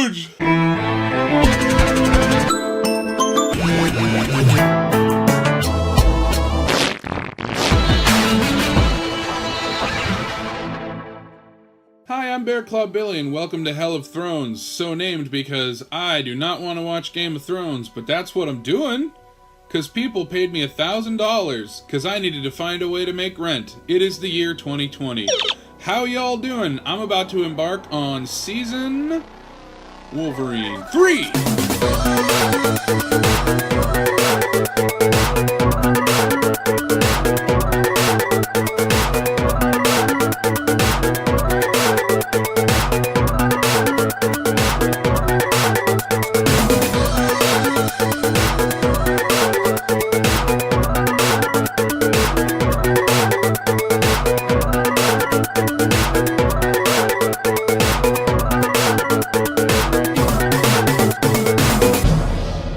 binge! Hi, I'm Claw Billie, and welcome to Hell of Thrones, so named because I do not want to watch Game of Thrones, but that's what I'm doing, because people paid me $1,000, because I needed to find a way to make rent. It is the year 2020. How y'all doing? I'm about to embark on Season Wolverine 3!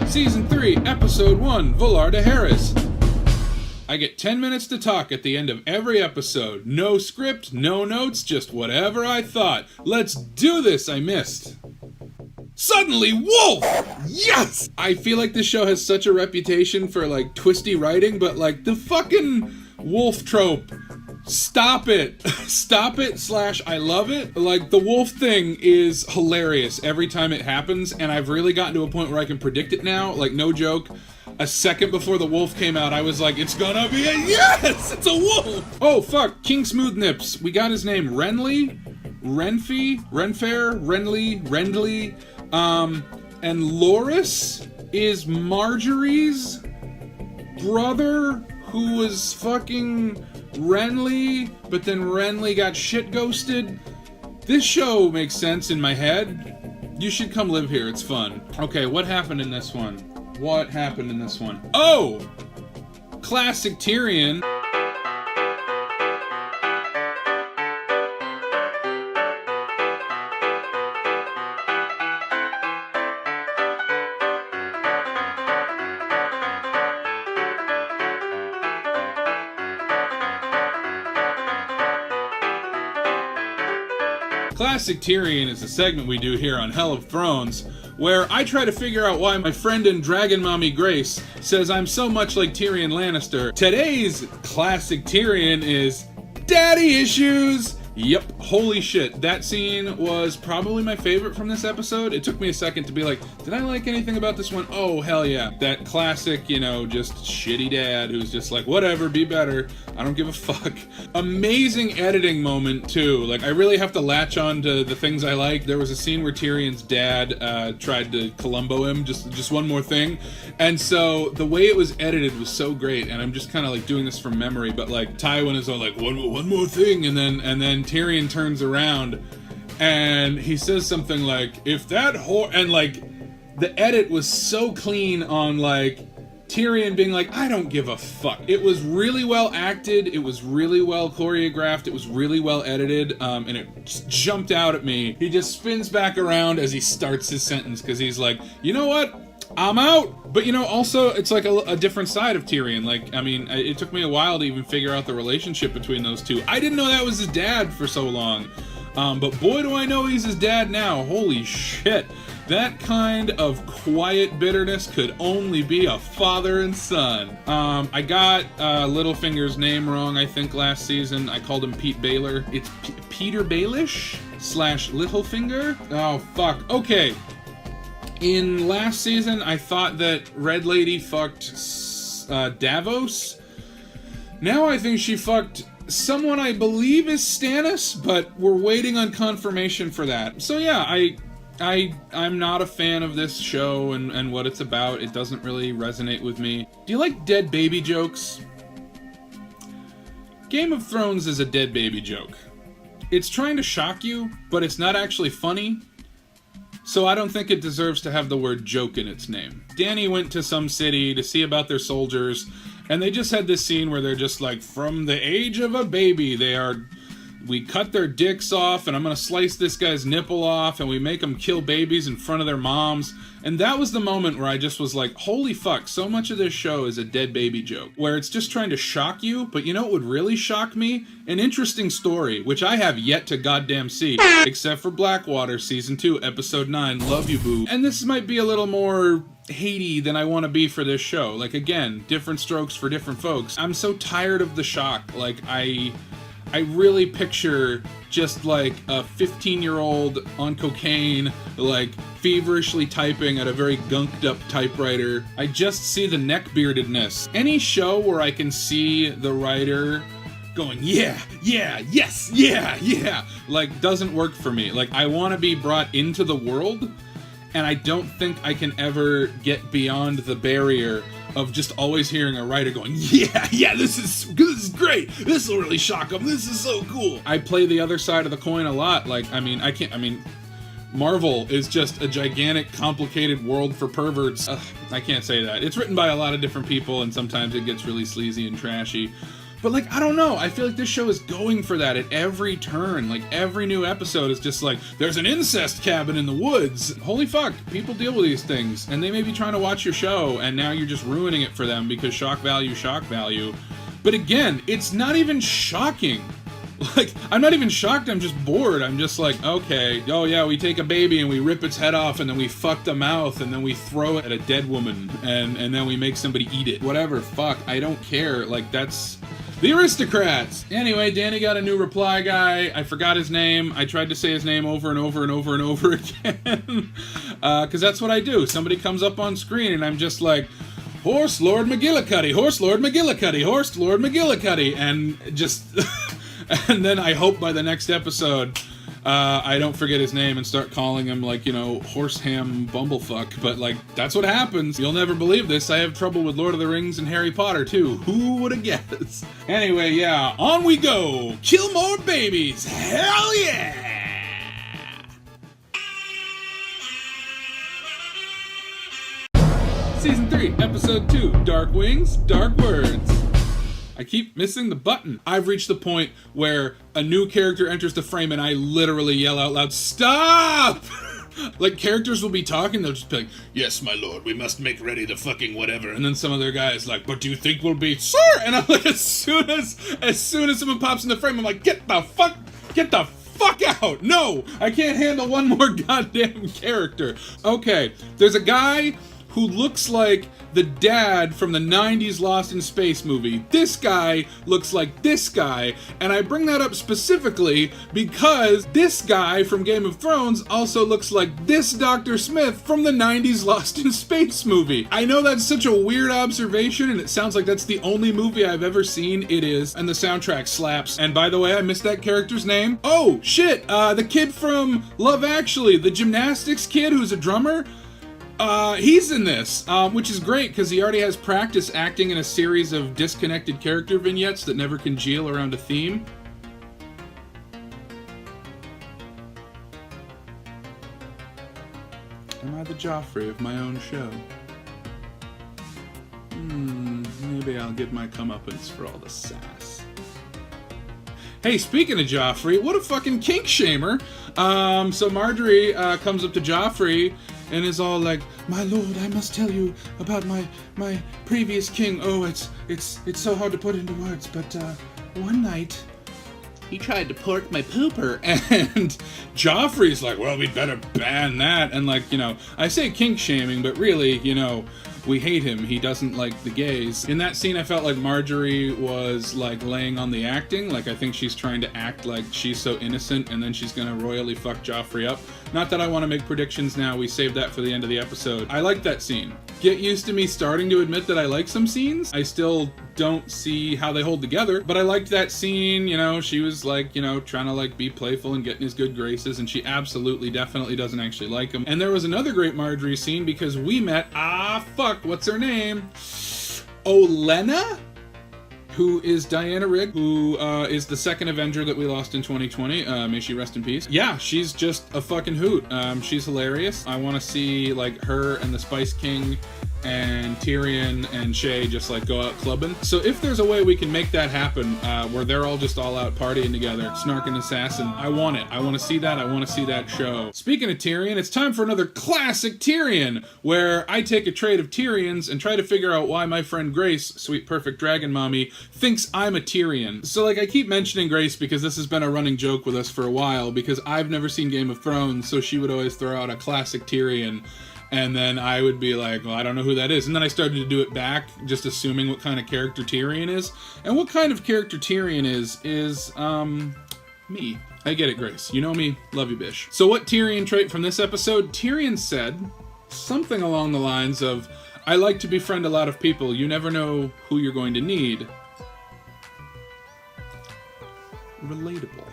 Season 3, Episode 1, Valar Dohaeris. I get 10 minutes to talk at the end of every episode. No script, no notes, just whatever I thought. Let's do this! I missed. Suddenly, wolf! Yes! I feel like this show has such a reputation for, like, twisty writing, but, like, the fucking wolf trope. Stop it. Stop it / I love it. Like, the wolf thing is hilarious every time it happens, and I've really gotten to a point where I can predict it now. Like, no joke. A second before the wolf came out, I was like, it's gonna be a yes! It's a wolf! Oh, fuck. King Smooth Nips. We got his name. Renly? Renfair? Rendley? And Loris is Marjorie's brother, who was fucking Renly, but then Renly got shit ghosted. This show makes sense in my head. You should come live here, it's fun. Okay, what happened in this one? Oh! Classic Tyrion. Classic Tyrion is a segment we do here on Hell of Thrones, where I try to figure out why my friend and dragon mommy Grace says I'm so much like Tyrion Lannister. Today's Classic Tyrion is daddy issues! Yep, holy shit. That scene was probably my favorite from this episode. It took me a second to be like, did I like anything about this one? Oh, hell yeah. That classic, you know, just shitty dad who's just like, whatever, be better. I don't give a fuck. Amazing editing moment, too. Like, I really have to latch on to the things I like. There was a scene where Tyrion's dad tried to Columbo him, just one more thing. And so the way it was edited was so great, and I'm just kind of like doing this from memory, but like Tywin is all like, one more thing, and then Tyrion turns around and he says something like, if that whore, and like the edit was so clean on like Tyrion being like, I don't give a fuck. It was really well acted, it was really well choreographed, it was really well edited, and it just jumped out at me. He just spins back around as he starts his sentence because he's like, you know what? I'm out! But, you know, also, it's like a different side of Tyrion. Like, I mean, it took me a while to even figure out the relationship between those two. I didn't know that was his dad for so long. But boy, do I know he's his dad now. Holy shit. That kind of quiet bitterness could only be a father and son. I got Littlefinger's name wrong, I think, last season. I called him Pete Baylor. It's Peter Baelish / Littlefinger? Oh, fuck. Okay. In last season, I thought that Red Lady fucked Davos. Now I think she fucked someone I believe is Stannis, but we're waiting on confirmation for that. So yeah, I'm not a fan of this show and what it's about. It doesn't really resonate with me. Do you like dead baby jokes? Game of Thrones is a dead baby joke. It's trying to shock you, but it's not actually funny. So I don't think it deserves to have the word joke in its name. Dany went to some city to see about their soldiers, and they just had this scene where they're just like, from the age of a baby, they are we cut their dicks off, and I'm gonna slice this guy's nipple off, and we make them kill babies in front of their moms. And that was the moment where I just was like, holy fuck, so much of this show is a dead baby joke, where it's just trying to shock you. But you know what would really shock me? An interesting story, which I have yet to goddamn see, except for Blackwater Season 2, Episode 9, Love You Boo. And this might be a little more Haiti than I want to be for this show. Like, again, different strokes for different folks. I'm so tired of the shock. Like, I really picture just like a 15-year-old on cocaine, like feverishly typing at a very gunked up typewriter. I just see the neckbeardedness. Any show where I can see the writer going, yeah, yeah, yes, yeah, yeah, like doesn't work for me. Like, I want to be brought into the world, and I don't think I can ever get beyond the barrier of just always hearing a writer going, yeah, yeah, this is great, this will really shock them, this is so cool. I play the other side of the coin a lot. Like, Marvel is just a gigantic, complicated world for perverts. I can't say that. It's written by a lot of different people, and sometimes it gets really sleazy and trashy. But, like, I don't know, I feel like this show is going for that at every turn. Like, every new episode is just like, there's an incest cabin in the woods. Holy fuck, people deal with these things. And they may be trying to watch your show, and now you're just ruining it for them because shock value, shock value. But again, it's not even shocking. Like, I'm not even shocked, I'm just bored. I'm just like, okay, oh yeah, we take a baby and we rip its head off, and then we fuck the mouth, and then we throw it at a dead woman, and then we make somebody eat it. Whatever, fuck, I don't care. Like, that's the Aristocrats. Anyway, Danny got a new reply guy. I forgot his name. I tried to say his name over and over and over and over again. Because that's what I do. Somebody comes up on screen and I'm just like, Horse Lord McGillicuddy, Horse Lord McGillicuddy, Horse Lord McGillicuddy. And just... and then I hope by the next episode, I don't forget his name and start calling him, like, you know, Horseham Bumblefuck. But, like, that's what happens. You'll never believe this. I have trouble with Lord of the Rings and Harry Potter, too. Who would have guessed? Anyway, yeah, on we go. Kill more babies. Hell yeah! Season 3, Episode 2, Dark Wings, Dark Words. I keep missing the button. I've reached the point where a new character enters the frame and I literally yell out loud, stop! Like, characters will be talking, they'll just be like, yes, my lord, we must make ready the fucking whatever. And then some other guy is like, but do you think we'll be, sir? And I'm like, as soon as someone pops in the frame, I'm like, get the fuck out! No! I can't handle one more goddamn character. Okay, there's a guy who looks like the dad from the 90s Lost in Space movie. This guy looks like this guy, and I bring that up specifically because this guy from Game of Thrones also looks like this Dr. Smith from the 90s Lost in Space movie. I know that's such a weird observation, and it sounds like that's the only movie I've ever seen. It is, and the soundtrack slaps. And by the way, I missed that character's name. Oh, shit, the kid from Love Actually, the gymnastics kid who's a drummer. He's in this, which is great because he already has practice acting in a series of disconnected character vignettes that never congeal around a theme. Am I the Joffrey of my own show? Maybe I'll give my comeuppance for all the sass. Hey, speaking of Joffrey, what a fucking kink shamer. So Marjorie comes up to Joffrey and is all like, my lord, I must tell you about my previous king. Oh, it's so hard to put into words, but one night he tried to pork my pooper, and Joffrey's like, well, we'd better ban that. And, like, you know, I say kink shaming, but really, you know, we hate him. He doesn't like the gays. In that scene, I felt like Marjorie was, like, laying on the acting. Like, I think she's trying to act like she's so innocent, and then she's gonna royally fuck Joffrey up. Not that I want to make predictions now. We saved that for the end of the episode. I like that scene. Get used to me starting to admit that I like some scenes. I still don't see how they hold together, but I liked that scene. You know, she was, like, you know, trying to, like, be playful and get in his good graces, and she absolutely, definitely doesn't actually like him. And there was another great Marjorie scene because we met, what's her name? Olenna? who is Diana Rigg, who is the second Avenger that we lost in 2020. May she rest in peace. Yeah, she's just a fucking hoot. She's hilarious. I want to see like her and the Spice King and Tyrion and Shay just like go out clubbing. So if there's a way we can make that happen, where they're all just all out partying together, snarking assassin, I want it. I want to see that. I want to see that show. Speaking of Tyrion, it's time for another classic Tyrion, where I take a trait of Tyrion's and try to figure out why my friend Grace, sweet perfect dragon mommy, thinks I'm a Tyrion. So like I keep mentioning Grace because this has been a running joke with us for a while, because I've never seen Game of Thrones, so she would always throw out a classic Tyrion. And then I would be like, well, I don't know who that is. And then I started to do it back, just assuming what kind of character Tyrion is. And what kind of character Tyrion is me. I get it, Grace. You know me. Love you, bish. So what Tyrion trait from this episode? Tyrion said something along the lines of, I like to befriend a lot of people. You never know who you're going to need. Relatable.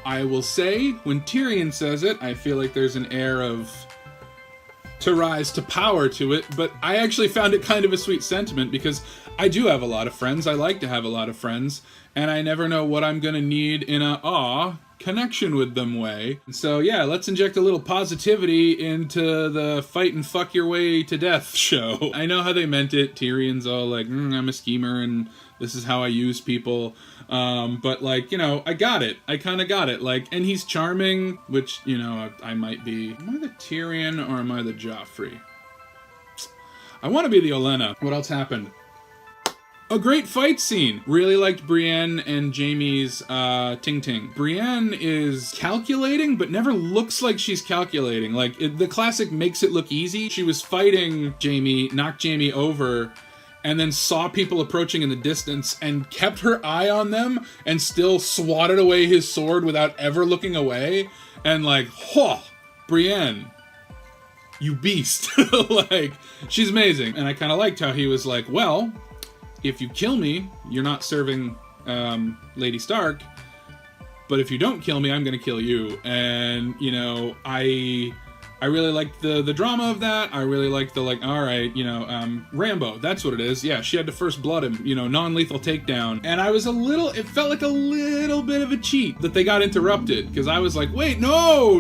I will say, when Tyrion says it, I feel like there's an air of to rise to power to it, but I actually found it kind of a sweet sentiment, because I do have a lot of friends. I like to have a lot of friends, and I never know what I'm gonna need in a connection with them way. So yeah, let's inject a little positivity into the fight and fuck your way to death show. I know how they meant it. Tyrion's all like, I'm a schemer and this is how I use people. But like, you know, I got it. I kind of got it. Like, and he's charming, which, you know, I might be. Am I the Tyrion or am I the Joffrey? I want to be the Olenna. What else happened? A great fight scene. Really liked Brienne and Jaime's Ting Ting. Brienne is calculating, but never looks like she's calculating. Like, the classic makes it look easy. She was fighting Jaime, knocked Jaime over, and then saw people approaching in the distance and kept her eye on them and still swatted away his sword without ever looking away. And like, Brienne, you beast. Like, she's amazing. And I kind of liked how he was like, well, if you kill me, you're not serving Lady Stark, but if you don't kill me, I'm gonna kill you. And, you know, I really liked the drama of that. I really liked the, like, all right, you know, Rambo, that's what it is. Yeah, she had to first blood him, you know, non-lethal takedown. And I was it felt like a little bit of a cheat that they got interrupted, because I was like, wait, no,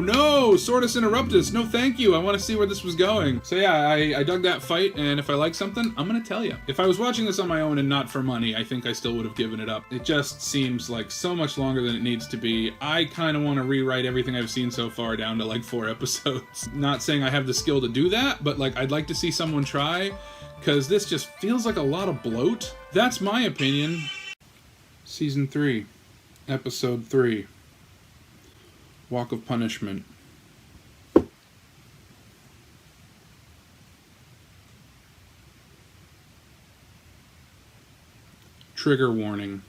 Sordus interrupted us. No, thank you. I want to see where this was going. So yeah, I dug that fight, and if I like something, I'm going to tell you. If I was watching this on my own and not for money, I think I still would have given it up. It just seems like so much longer than it needs to be. I kind of want to rewrite everything I've seen so far down to like 4 episodes. Not saying I have the skill to do that, but like I'd like to see someone try, because this just feels like a lot of bloat. That's my opinion. Season 3, Episode 3, Walk of Punishment. Trigger warning.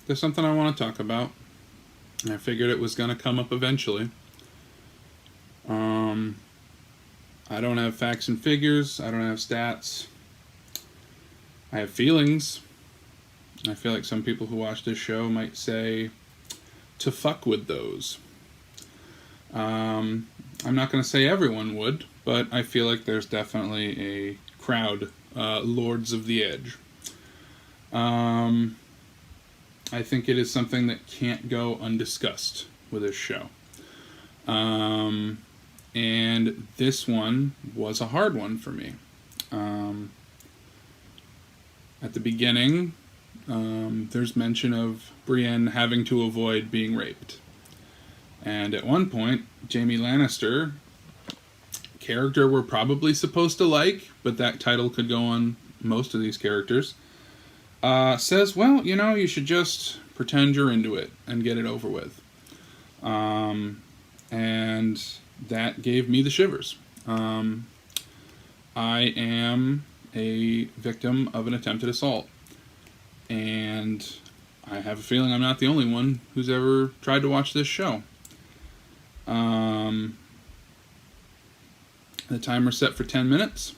There's something I want to talk about. I figured it was going to come up eventually. I don't have facts and figures. I don't have stats. I have feelings. I feel like some people who watch this show might say to fuck with those. I'm not going to say everyone would, but I feel like there's definitely a crowd, Lords of the Edge. I think it is something that can't go undiscussed with this show. And this one was a hard one for me. At the beginning, there's mention of Brienne having to avoid being raped. And at one point, Jaime Lannister, character we're probably supposed to like, but that title could go on most of these characters, says, well, you know, you should just pretend you're into it and get it over with. And that gave me the shivers. I am a victim of an attempted assault. And I have a feeling I'm not the only one who's ever tried to watch this show. The timer's set for 10 minutes.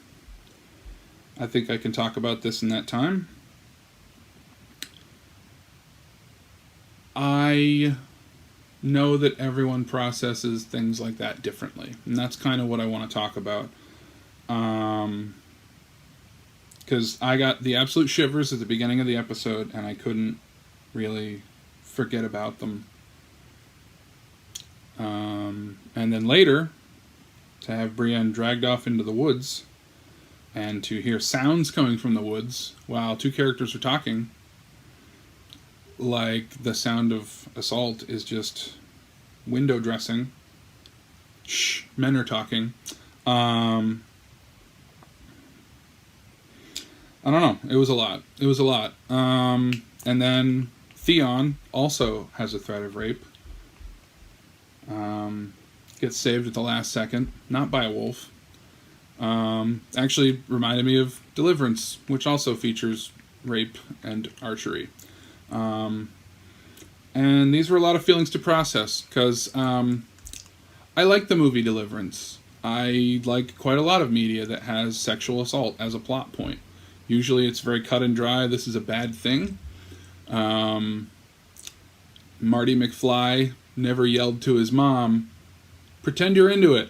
I think I can talk about this in that time. I know that everyone processes things like that differently, and that's kind of what I want to talk about. Because I got the absolute shivers at the beginning of the episode, and I couldn't really forget about them. And then later, to have Brienne dragged off into the woods, and to hear sounds coming from the woods while two characters are talking, like the sound of assault is just window dressing. Shh, men are talking. I don't know. It was a lot. And then Theon also has a threat of rape. Gets saved at the last second, not by a wolf. Actually reminded me of Deliverance, which also features rape and archery. And these were a lot of feelings to process, because I like the movie Deliverance. I like quite a lot of media that has sexual assault as a plot point. Usually it's very cut and dry. This is a bad thing. Marty McFly never yelled to his mom, "Pretend you're into it."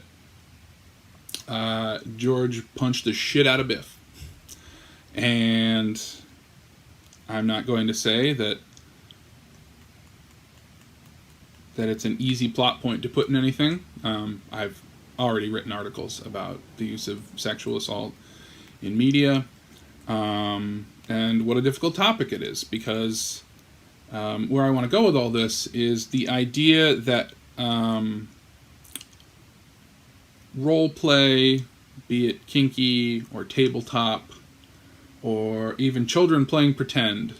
George punched the shit out of Biff. And I'm not going to say that it's an easy plot point to put in anything. I've already written articles about the use of sexual assault in media, and what a difficult topic it is, because where I want to go with all this is the idea that role play, be it kinky or tabletop, or even children playing pretend,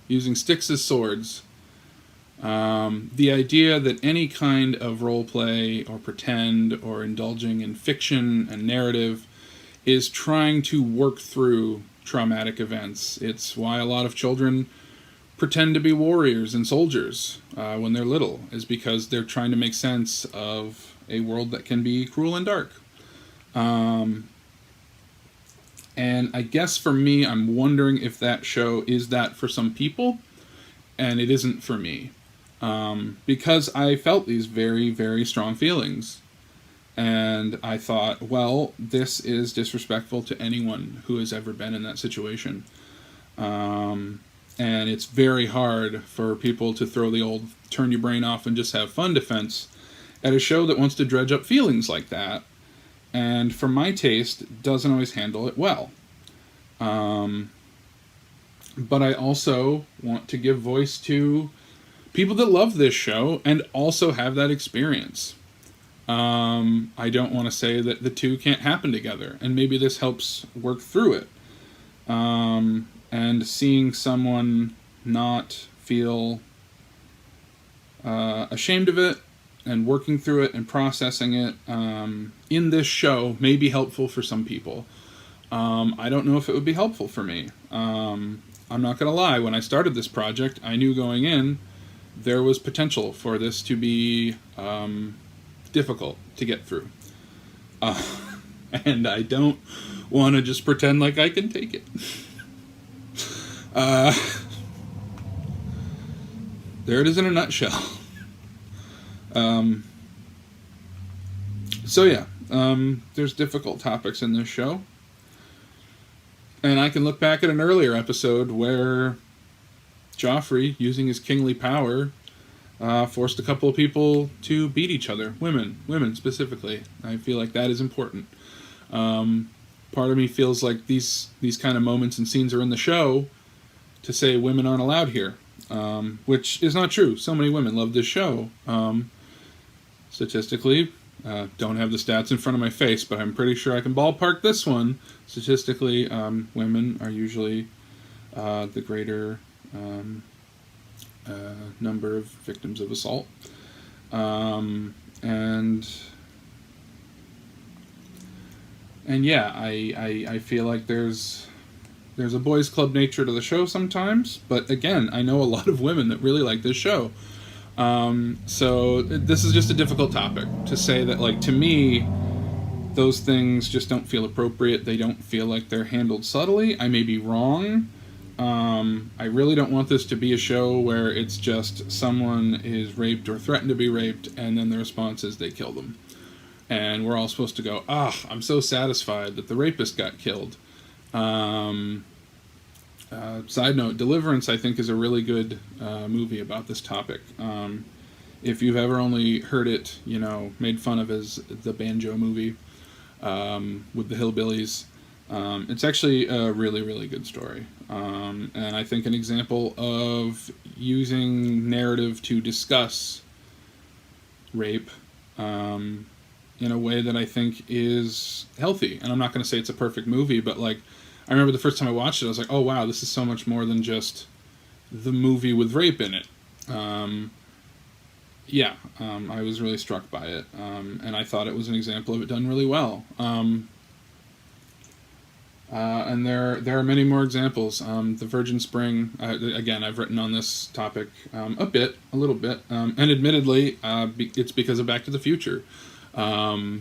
using sticks as swords, the idea that any kind of role play or pretend or indulging in fiction and narrative is trying to work through traumatic events. It's why a lot of children pretend to be warriors and soldiers when they're little, is because they're trying to make sense of a world that can be cruel and dark. And I guess for me, I'm wondering if that show is that for some people, and it isn't for me. Because I felt these very, very strong feelings. And I thought, well, this is disrespectful to anyone who has ever been in that situation. And it's very hard for people to throw the old turn your brain off and just have fun defense at a show that wants to dredge up feelings like that. And for my taste, doesn't always handle it well. But I also want to give voice to people that love this show and also have that experience. I don't want to say that the two can't happen together, and maybe this helps work through it. And seeing someone not feel ashamed of it and working through it and processing it in this show may be helpful for some people. I don't know if it would be helpful for me. I'm not going to lie, when I started this project, I knew going in there was potential for this to be difficult to get through. And I don't want to just pretend like I can take it. There it is in a nutshell. So yeah, there's difficult topics in this show. And I can look back at an earlier episode where Joffrey, using his kingly power, forced a couple of people to beat each other. Women specifically. I feel like that is important. Part of me feels like these kind of moments and scenes are in the show to say women aren't allowed here, which is not true. So many women love this show. Statistically, don't have the stats in front of my face, but I'm pretty sure I can ballpark this one. Statistically, women are usually the greater number of victims of assault. And yeah, I feel like there's a boys club nature to the show sometimes, but again, I know a lot of women that really like this show. So this is just a difficult topic to say that, like, to me, those things just don't feel appropriate. They don't feel like they're handled subtly. I may be wrong. I really don't want this to be a show where it's just someone is raped or threatened to be raped, and then the response is they kill them. and we're all supposed to go, I'm so satisfied that the rapist got killed. Side note, Deliverance, I think, is a really good movie about this topic. If you've ever only heard it, made fun of as the banjo movie with the hillbillies, it's actually a really, really good story. And I think an example of using narrative to discuss rape in a way that I think is healthy. And I'm not going to say it's a perfect movie, but I remember the first time I watched it, I was like, oh wow, this is so much more than just the movie with rape in it. I was really struck by it, and I thought it was an example of it done really well. And there are many more examples. The Virgin Spring, again, I've written on this topic a little bit, and admittedly, it's because of Back to the Future,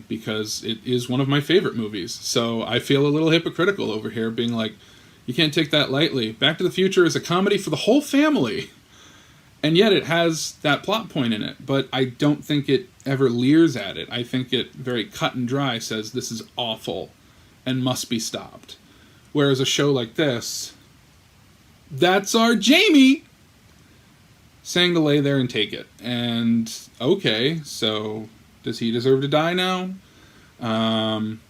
because it is one of my favorite movies. So I feel a little hypocritical over here, being like, you can't take that lightly. Back to the Future is a comedy for the whole family. And yet it has that plot point in it, but I don't think it ever leers at it. I think it very cut and dry says this is awful and must be stopped. Whereas a show like this, that's our Jamie saying to lay there and take it. And okay, so does he deserve to die now? And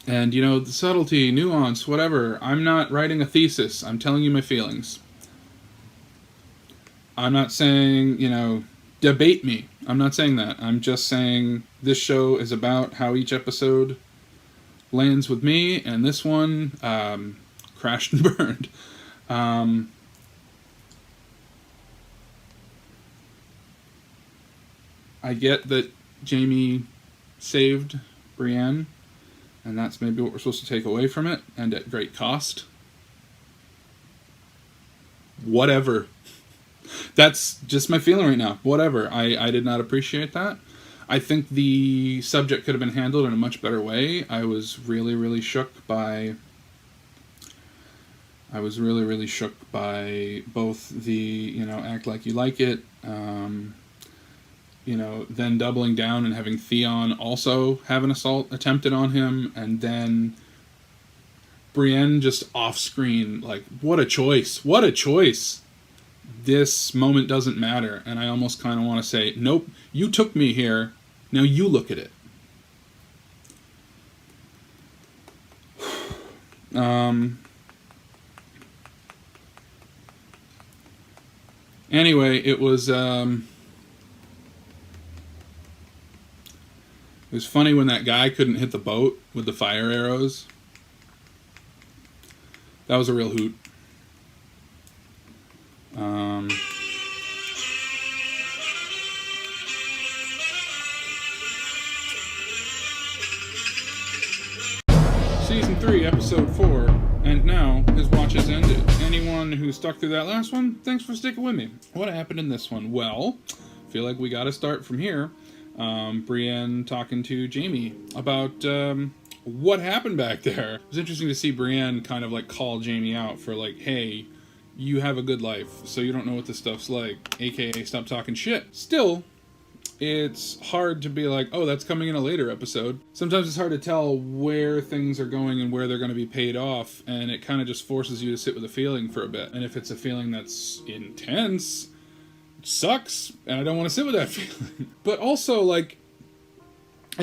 the subtlety, nuance, whatever. I'm not writing a thesis. I'm telling you my feelings. I'm not saying, debate me. I'm not saying that. I'm just saying this show is about how each episode lands with me, and this one crashed and burned. I get that Jamie saved Brienne, and that's maybe what we're supposed to take away from it, and at great cost. Whatever. That's just my feeling right now. Whatever. I did not appreciate that. I think the subject could have been handled in a much better way. I was really, really shook by both the, act like you like it, then doubling down and having Theon also have an assault attempted on him, and then Brienne just off screen, what a choice. What a choice. This moment doesn't matter, and I almost kind of want to say, nope, you took me here, now you look at it. Anyway, it was funny when that guy couldn't hit the boat with the fire arrows. That was a real hoot. Season 3, Episode 4, and now his watch has ended. Anyone who stuck through that last one, thanks for sticking with me. What happened in this one? Well, I feel like we gotta start from here. Brienne talking to Jamie about what happened back there. It was interesting to see Brienne kind of call Jamie out for hey, you have a good life, so you don't know what this stuff's like, aka stop talking shit. Still, it's hard to be oh, that's coming in a later episode. Sometimes it's hard to tell where things are going and where they're going to be paid off, and it kind of just forces you to sit with a feeling for a bit. And if it's a feeling that's intense, it sucks, and I don't want to sit with that feeling. But also, I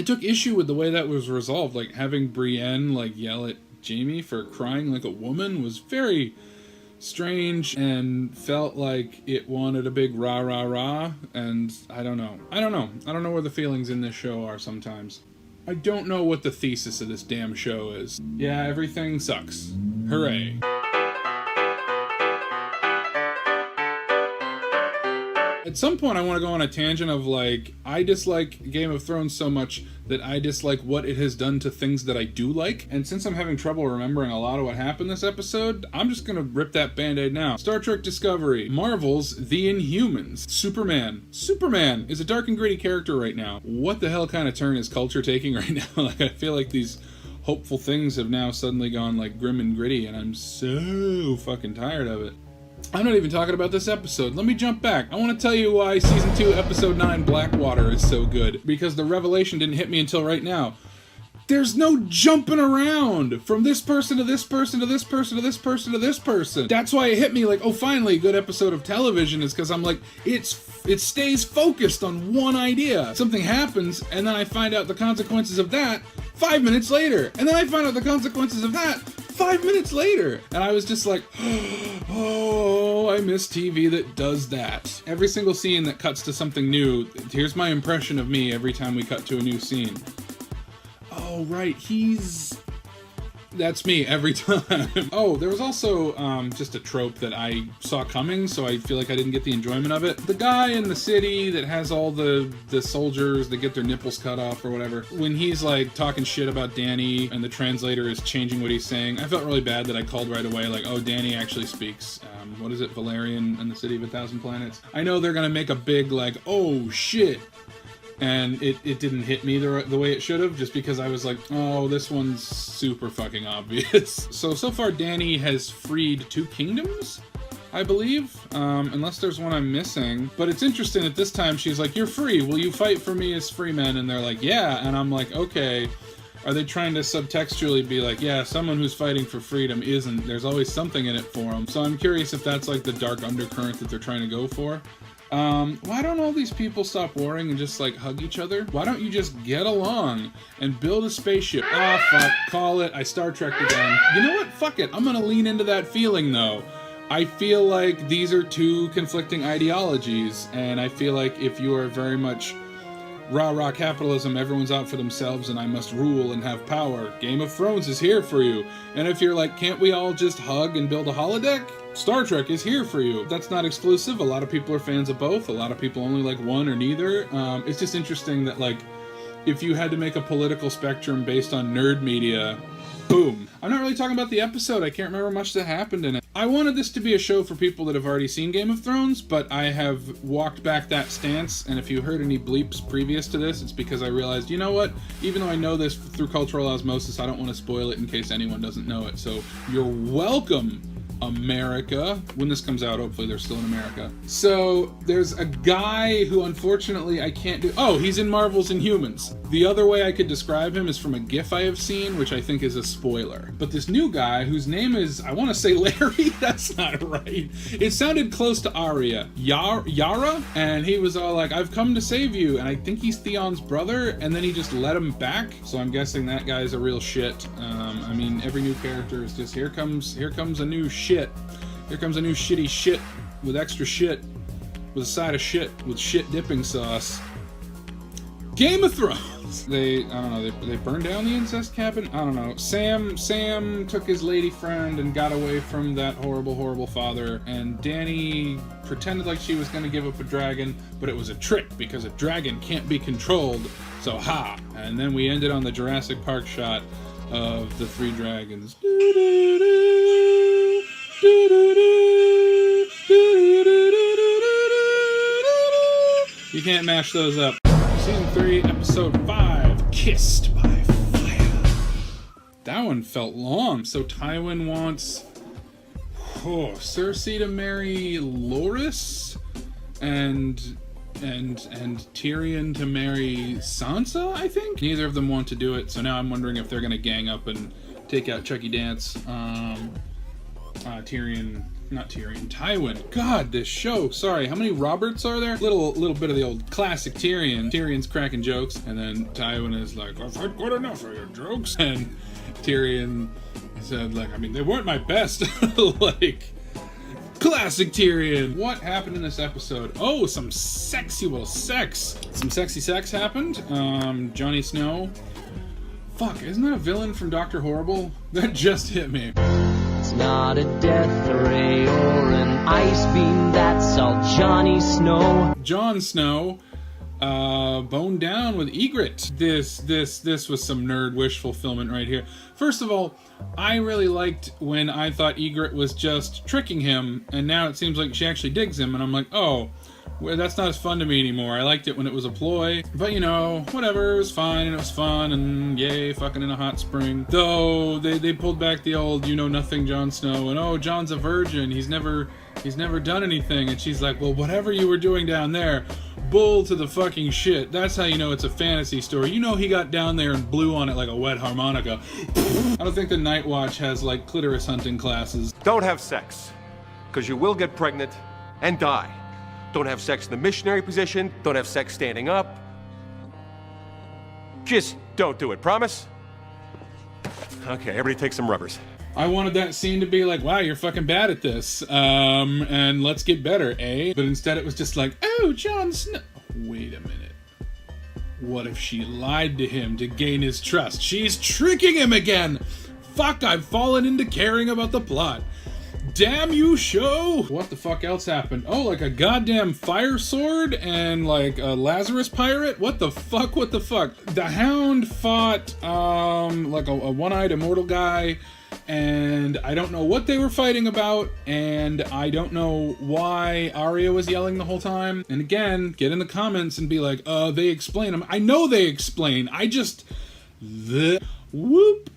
took issue with the way that was resolved. Having Brienne, yell at Jamie for crying like a woman was very strange and felt like it wanted a big rah rah rah, and I don't know where the feelings in this show are sometimes. I don't know what the thesis of this damn show is. Yeah, everything sucks. Hooray. At some point I want to go on a tangent of I dislike Game of Thrones so much that I dislike what it has done to things that I do like. And since I'm having trouble remembering a lot of what happened this episode, I'm just gonna rip that band-aid now. Star Trek Discovery, Marvel's The Inhumans, Superman. Superman is a dark and gritty character right now. What the hell kind of turn is culture taking right now? I feel like these hopeful things have now suddenly gone grim and gritty, and I'm so fucking tired of it. I'm not even talking about this episode. Let me jump back. I want to tell you why Season 2, Episode 9, Blackwater is so good. Because the revelation didn't hit me until right now. There's no jumping around from this person to this person to this person to this person to this person. That's why it hit me like, oh, finally, a good episode of television is because I'm like, it stays focused on one idea. Something happens, and then I find out the consequences of that 5 minutes later. And then I find out the consequences of that 5 minutes later. And I was just like, oh, I miss TV that does that. Every single scene that cuts to something new, here's my impression of me every time we cut to a new scene. Oh, right, that's me every time. Oh, there was also just a trope that I saw coming, so I feel like I didn't get the enjoyment of it. The guy in the city that has all the soldiers that get their nipples cut off or whatever, when he's like talking shit about Danny and the translator is changing what he's saying, I felt really bad that I called right away, like, oh, Danny actually speaks, what is it, Valerian and the City of a Thousand Planets? I know they're gonna make a big, like, oh, shit. And it didn't hit me the way it should have, just because I was like, oh, this one's super fucking obvious. So far Danny has freed 2 kingdoms, I believe, unless there's one I'm missing. But it's interesting that this time she's like, you're free, will you fight for me as free men? And they're like, yeah, and I'm like, okay. Are they trying to subtextually be like, yeah, someone who's fighting for freedom isn't, there's always something in it for them. So I'm curious if that's like the dark undercurrent that they're trying to go for. Why don't all these people stop warring and just, like, hug each other? Why don't you just get along and build a spaceship? Ah, fuck, call it, I Star Trek again. You know what? Fuck it, I'm gonna lean into that feeling, though. I feel like these are 2 conflicting ideologies, and I feel like if you are very much rah-rah capitalism, everyone's out for themselves and I must rule and have power, Game of Thrones is here for you. And if you're like, can't we all just hug and build a holodeck? Star Trek is here for you. That's not exclusive. A lot of people are fans of both. A lot of people only like one or neither. It's just interesting that, like, if you had to make a political spectrum based on nerd media, boom. I'm not really talking about the episode. I can't remember much that happened in it. I wanted this to be a show for people that have already seen Game of Thrones, but I have walked back that stance, and if you heard any bleeps previous to this, it's because I realized, you know what? Even though I know this through cultural osmosis, I don't want to spoil it in case anyone doesn't know it. So you're welcome, America. When this comes out, hopefully they're still in America. So there's a guy who unfortunately I can't do. Oh, he's in Marvel's Inhumans. The other way I could describe him is from a GIF I have seen, which I think is a spoiler. But this new guy, whose name is, I want to say Larry, that's not right. It sounded close to Arya. Yara? And he was all like, I've come to save you. And I think he's Theon's brother, and then he just let him back. So I'm guessing that guy's a real shit. I mean, every new character is just, here comes a new shit. Here comes a new shitty shit with extra shit, with a side of shit, with shit dipping sauce. Game of Thrones. They burned down the incest cabin? I don't know. Sam took his lady friend and got away from that horrible father, and Dany pretended like she was gonna give up a dragon, but it was a trick because a dragon can't be controlled, so ha! And then we ended on the Jurassic Park shot of the 3 dragons. You can't mash those up. Season 3, Episode 5, Kissed by Fire. That one felt long. So Tywin wants Cersei to marry Loras and Tyrion to marry Sansa, I think? Neither of them want to do it, so now I'm wondering if they're going to gang up and take out Chucky Dance. Tywin. God, this show. Sorry, how many Roberts are there? Little bit of the old classic Tyrion. Tyrion's cracking jokes, and then Tywin is like, I've had good enough of your jokes. And Tyrion said, like, I mean, they weren't my best. Like, classic Tyrion. What happened in this episode? Oh, some sexual sex. Some sexy sex happened. Jon Snow. Fuck, isn't that a villain from Dr. Horrible? That just hit me. It's not a death ray or an ice beam, that's all Jon Snow. Jon Snow, boned down with Ygritte. This was some nerd wish fulfillment right here. First of all, I really liked when I thought Ygritte was just tricking him, and now it seems like she actually digs him, and I'm like, oh, well, that's not as fun to me anymore. I liked it when it was a ploy, but you know, whatever, it was fine, and it was fun, and yay, fucking in a hot spring. Though, they pulled back the old you-know-nothing Jon Snow, and oh, Jon's a virgin, he's never He's never done anything. And she's like, well, whatever you were doing down there, bull to the fucking shit. That's how you know it's a fantasy story. You know he got down there and blew on it like a wet harmonica. I don't think the Night Watch has, like, clitoris hunting classes. Don't have sex, because you will get pregnant and die. Don't have sex in the missionary position. Don't have sex standing up. Just don't do it, promise? Okay, everybody take some rubbers. I wanted that scene to be like, wow, you're fucking bad at this. And let's get better, eh? But instead it was just like, oh, Jon Snow. Wait a minute. What if she lied to him to gain his trust? She's tricking him again! Fuck, I've fallen into caring about the plot. Damn you, show! What the fuck else happened? Oh, like a goddamn fire sword and like a Lazarus pirate? What the fuck? What the fuck? The Hound fought, like a one-eyed immortal guy, and I don't know what they were fighting about, and I don't know why Arya was yelling the whole time. And again, get in the comments and be like, they explain them. I know they explain. I just... Whoop.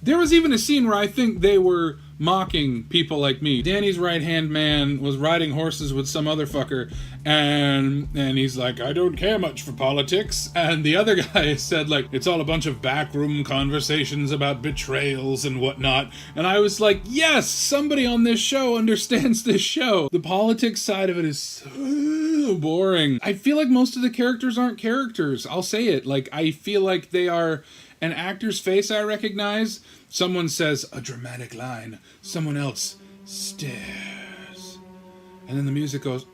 There was even a scene where I think they were mocking people like me. Danny's right-hand man was riding horses with some other fucker, and he's like, I don't care much for politics. And the other guy said, like, it's all a bunch of backroom conversations about betrayals and whatnot. And I was like, yes, somebody on this show understands this show. The politics side of it is so boring. I feel like most of the characters aren't characters. I'll say it. Like, I feel like they are an actor's face I recognize. Someone says a dramatic line. Someone else stares. And then the music goes...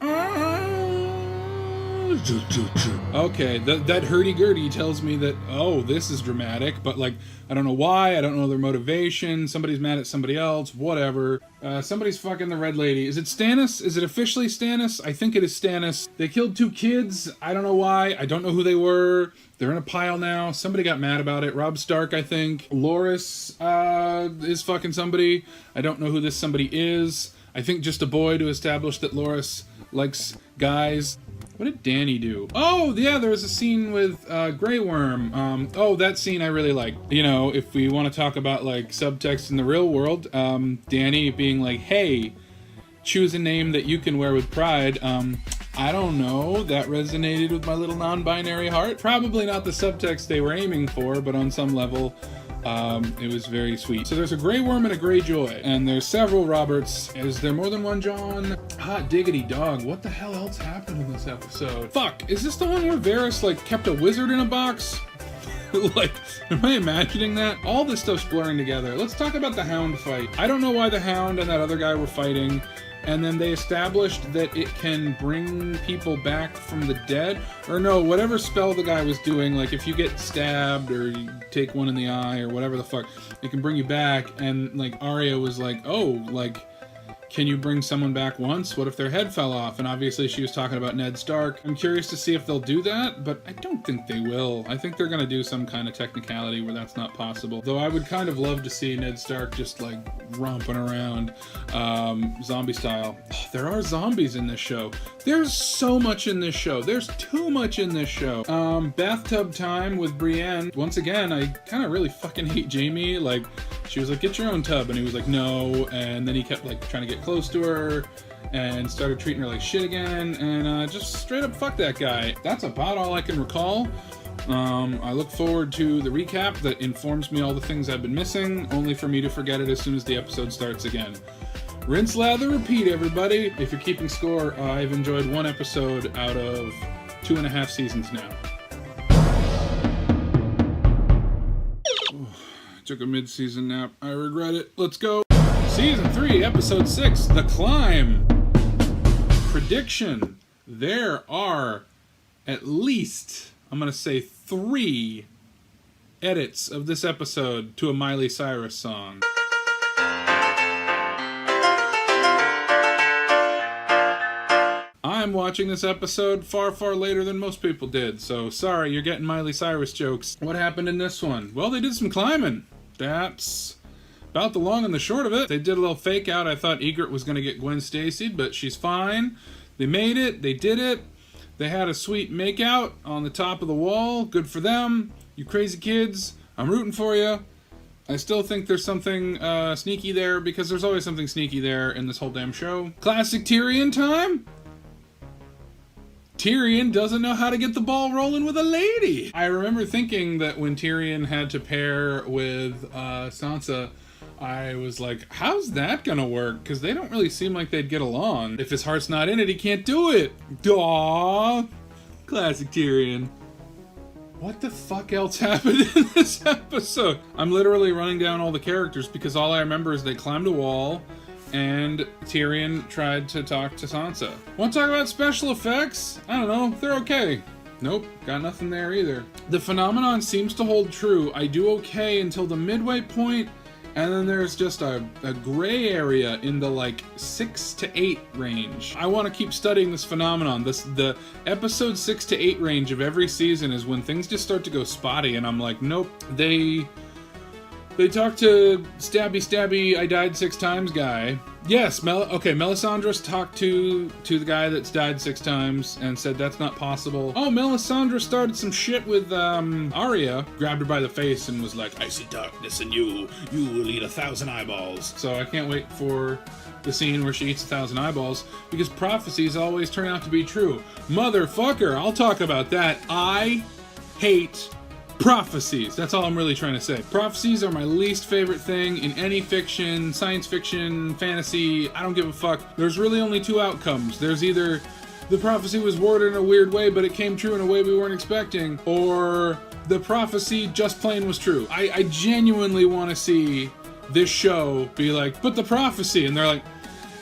Okay, that hurdy-gurdy tells me that, oh, this is dramatic, but, like, I don't know why, I don't know their motivation, somebody's mad at somebody else, whatever. Somebody's fucking the Red Lady. Is it Stannis? Is it officially Stannis? I think it is Stannis. They killed 2 kids, I don't know why, I don't know who they were. They're in a pile now. Somebody got mad about it. Robb Stark, I think. Loras is fucking somebody. I don't know who this somebody is. I think just a boy to establish that Loras likes guys. What did Dany do? Oh, yeah, there was a scene with Grey Worm. Oh, that scene I really liked. You know, if we want to talk about, like, subtext in the real world, Dany being like, hey, choose a name that you can wear with pride. I don't know, that resonated with my little non-binary heart. Probably not the subtext they were aiming for, but on some level, it was very sweet. So there's a Grey Worm and a Greyjoy, and there's several Roberts. Is there more than one John? Hot diggity dog, what the hell else happened in this episode? Fuck, is this the one where Varys, like, kept a wizard in a box? Like, am I imagining that? All this stuff's blurring together. Let's talk about the Hound fight. I don't know why the Hound and that other guy were fighting. And then they established that it can bring people back from the dead. Or no, whatever spell the guy was doing, like if you get stabbed or you take one in the eye or whatever the fuck, it can bring you back. And like Arya was like, oh, like, can you bring someone back once? What if their head fell off? And obviously she was talking about Ned Stark. I'm curious to see if they'll do that, but I don't think they will. I think they're gonna do some kind of technicality where that's not possible. Though I would kind of love to see Ned Stark just like romping around, zombie style. Oh, there are zombies in this show. There's so much in this show. There's too much in this show. Bathtub time with Brienne. Once again, I kind of really fucking hate Jaime. Like, she was like, get your own tub. And he was like, no. And then he kept like trying to get close to her and started treating her like shit again. And just straight up fuck that guy. That's about all I can recall. I look forward to the recap that informs me all the things I've been missing, only for me to forget it as soon as the episode starts again. Rinse, lather, repeat, everybody. If you're keeping score, I've enjoyed 1 episode out of 2.5 seasons now. Took a mid-season nap. I regret it. Let's go. Season 3, Episode 6, The Climb. Prediction. There are at least, I'm going to say 3 edits of this episode to a Miley Cyrus song. I'm watching this episode far, far later than most people did, so sorry, you're getting Miley Cyrus jokes. What happened in this one? Well, they did some climbing. That's about the long and the short of it. They did a little fake out. I thought Ygritte was going to get Gwen Stacy, but she's fine. They made it. They did it. They had a sweet make-out on the top of the wall. Good for them. You crazy kids. I'm rooting for you. I still think there's something sneaky there, because there's always something sneaky there in this whole damn show. Classic Tyrion time? Tyrion doesn't know how to get the ball rolling with a lady. I remember thinking that when Tyrion had to pair with Sansa, I was like, how's that gonna work? Because they don't really seem like they'd get along. If his heart's not in it, he can't do it. Aww. Classic Tyrion. What the fuck else happened in this episode? I'm literally running down all the characters because all I remember is they climbed a wall and Tyrion tried to talk to Sansa. Want to talk about special effects? I don't know, they're okay. Nope, got nothing there either. The phenomenon seems to hold true. I do okay until the midway point, and then there's just a gray area in the like 6 to 8 range. I want to keep studying this phenomenon. The episode 6 to 8 range of every season is when things just start to go spotty, and I'm like, nope, they talked to stabby, I died 6 times guy. Yes, Melisandre's talked to the guy that's died 6 times and said that's not possible. Oh, Melisandre started some shit with Arya, grabbed her by the face and was like, I see darkness in you will eat 1,000 eyeballs. So I can't wait for the scene where she eats 1,000 eyeballs, because prophecies always turn out to be true. Motherfucker, I'll talk about that. I hate prophecies. That's all I'm really trying to say. Prophecies are my least favorite thing in any fiction, science fiction, fantasy. I don't give a fuck. There's really only 2 outcomes. There's either the prophecy was worded in a weird way, but it came true in a way we weren't expecting, or the prophecy just plain was true. I genuinely want to see this show be like, but the prophecy, and they're like,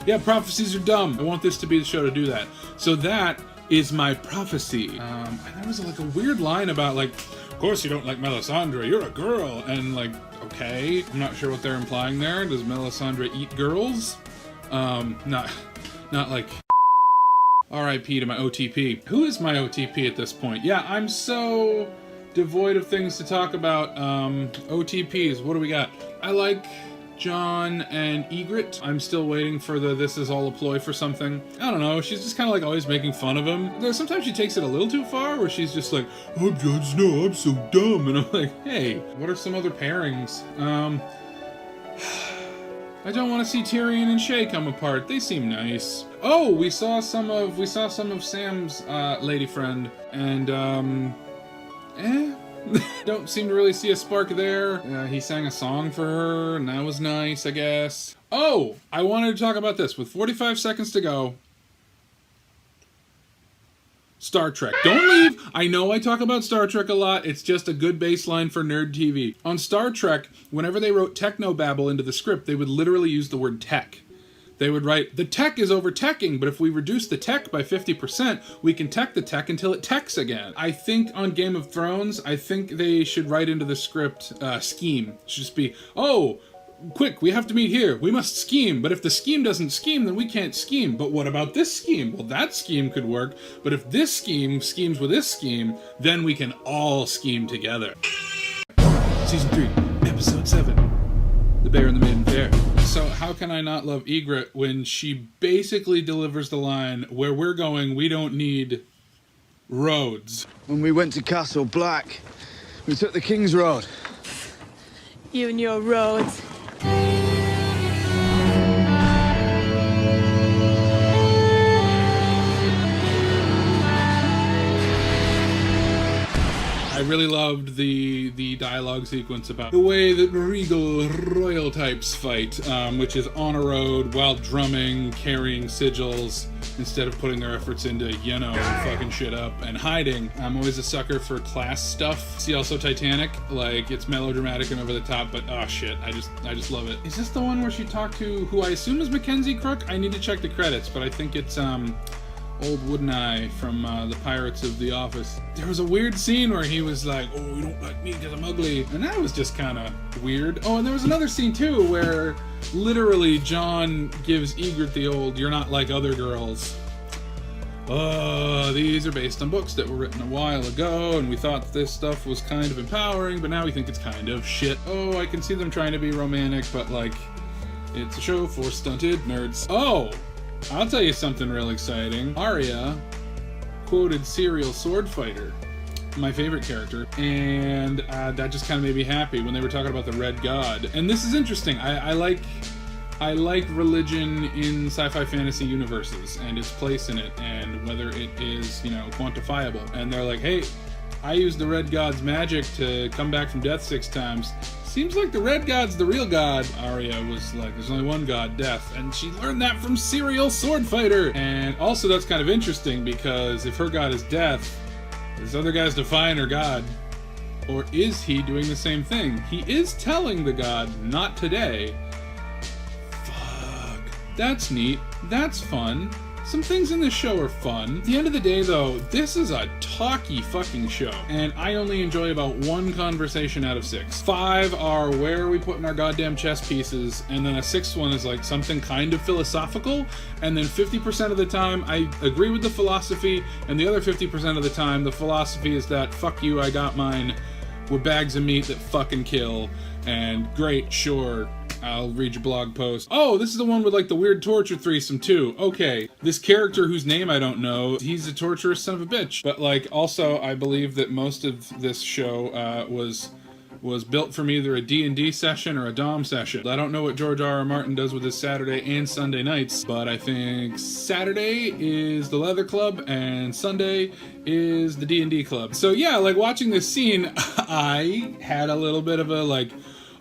yeah, prophecies are dumb. I want this to be the show to do that. So that is my prophecy. And there was like a weird line about like, of course you don't like Melisandre, you're a girl. And like, okay, I'm not sure what they're implying there. Does Melisandre eat girls? Not like RIP to my OTP. Who is my OTP at this point? Yeah, I'm so devoid of things to talk about. OTPs, what do we got? I like Jon and Ygritte. I'm still waiting for the this is all a ploy for something. I don't know, she's just kind of like always making fun of him. There's sometimes she takes it a little too far where she's just like, I'm Jon Snow, I'm so dumb. And I'm like, hey, what are some other pairings? I don't want to see Tyrion and Shay come apart. They seem nice. Oh, we saw some of Sam's lady friend, and don't seem to really see a spark there. He sang a song for her, and that was nice, I guess. Oh, I wanted to talk about this with 45 seconds to go. Star Trek. Don't leave. I know I talk about Star Trek a lot. It's just a good baseline for nerd TV. On Star Trek, whenever they wrote technobabble into the script, they would literally use the word tech. They would write, the tech is over-teching, but if we reduce the tech by 50%, we can tech the tech until it techs again. I think on Game of Thrones, I think they should write into the script, scheme. It should just be, oh, quick, we have to meet here. We must scheme. But if the scheme doesn't scheme, then we can't scheme. But what about this scheme? Well, that scheme could work. But if this scheme schemes with this scheme, then we can all scheme together. Season 3, Episode 7. The Bear and the Maiden Fair. So how can I not love Ygritte when she basically delivers the line, where we're going, we don't need roads. When we went to Castle Black, we took the King's Road. You and your roads. I really loved the dialogue sequence about the way that regal royal types fight, which is on a road while drumming, carrying sigils, instead of putting their efforts into, you know, fucking shit up and hiding. I'm always a sucker for class stuff. See also Titanic, like it's melodramatic and over the top, but oh shit, I just love it. Is this the one where she talked to who I assume is Mackenzie Crook? I need to check the credits, but I think it's old Wooden Eye from the Pirates of the Office. There was a weird scene where he was like, oh, you don't like me because I'm ugly. And that was just kind of weird. Oh, and there was another scene too where literally Jon gives Ygritte the old, you're not like other girls. These are based on books that were written a while ago, and we thought this stuff was kind of empowering, but now we think it's kind of shit. Oh, I can see them trying to be romantic, but like, it's a show for stunted nerds. Oh! I'll tell you something real exciting. Arya quoted Serial Sword Fighter. my favorite character, and that just kind of made me happy when they were talking about the Red God. And this is interesting. I like religion in sci-fi fantasy universes and its place in it, and whether it is, you know, quantifiable. And they're like, hey, I used the Red God's magic to come back from death 6 times. Seems like the Red God's the real god. Arya was like, there's only one god, death. And she learned that from Serial Sword Fighter. And also that's kind of interesting because if her god is death, this other guy's defying her god. Or is he doing the same thing? He is telling the god, not today. Fuck. That's neat. That's fun. Some things in this show are fun. At the end of the day, though, this is a talky fucking show, and I only enjoy about 1 conversation out of 6. 5 are where are we putting our goddamn chess pieces, and then a 6th one is like something kind of philosophical, and then 50% of the time I agree with the philosophy, and the other 50% of the time the philosophy is that fuck you, I got mine, we're bags of meat that fucking kill, and great, sure, I'll read your blog post. Oh, this is the one with like the weird torture threesome too. Okay, this character whose name I don't know, he's a torturous son of a bitch. But like, also, I believe that most of this show was built from either a D&D session or a Dom session. I don't know what George R.R. Martin does with his Saturday and Sunday nights, but I think Saturday is the Leather Club and Sunday is the D&D Club. So yeah, like watching this scene, I had a little bit of a like,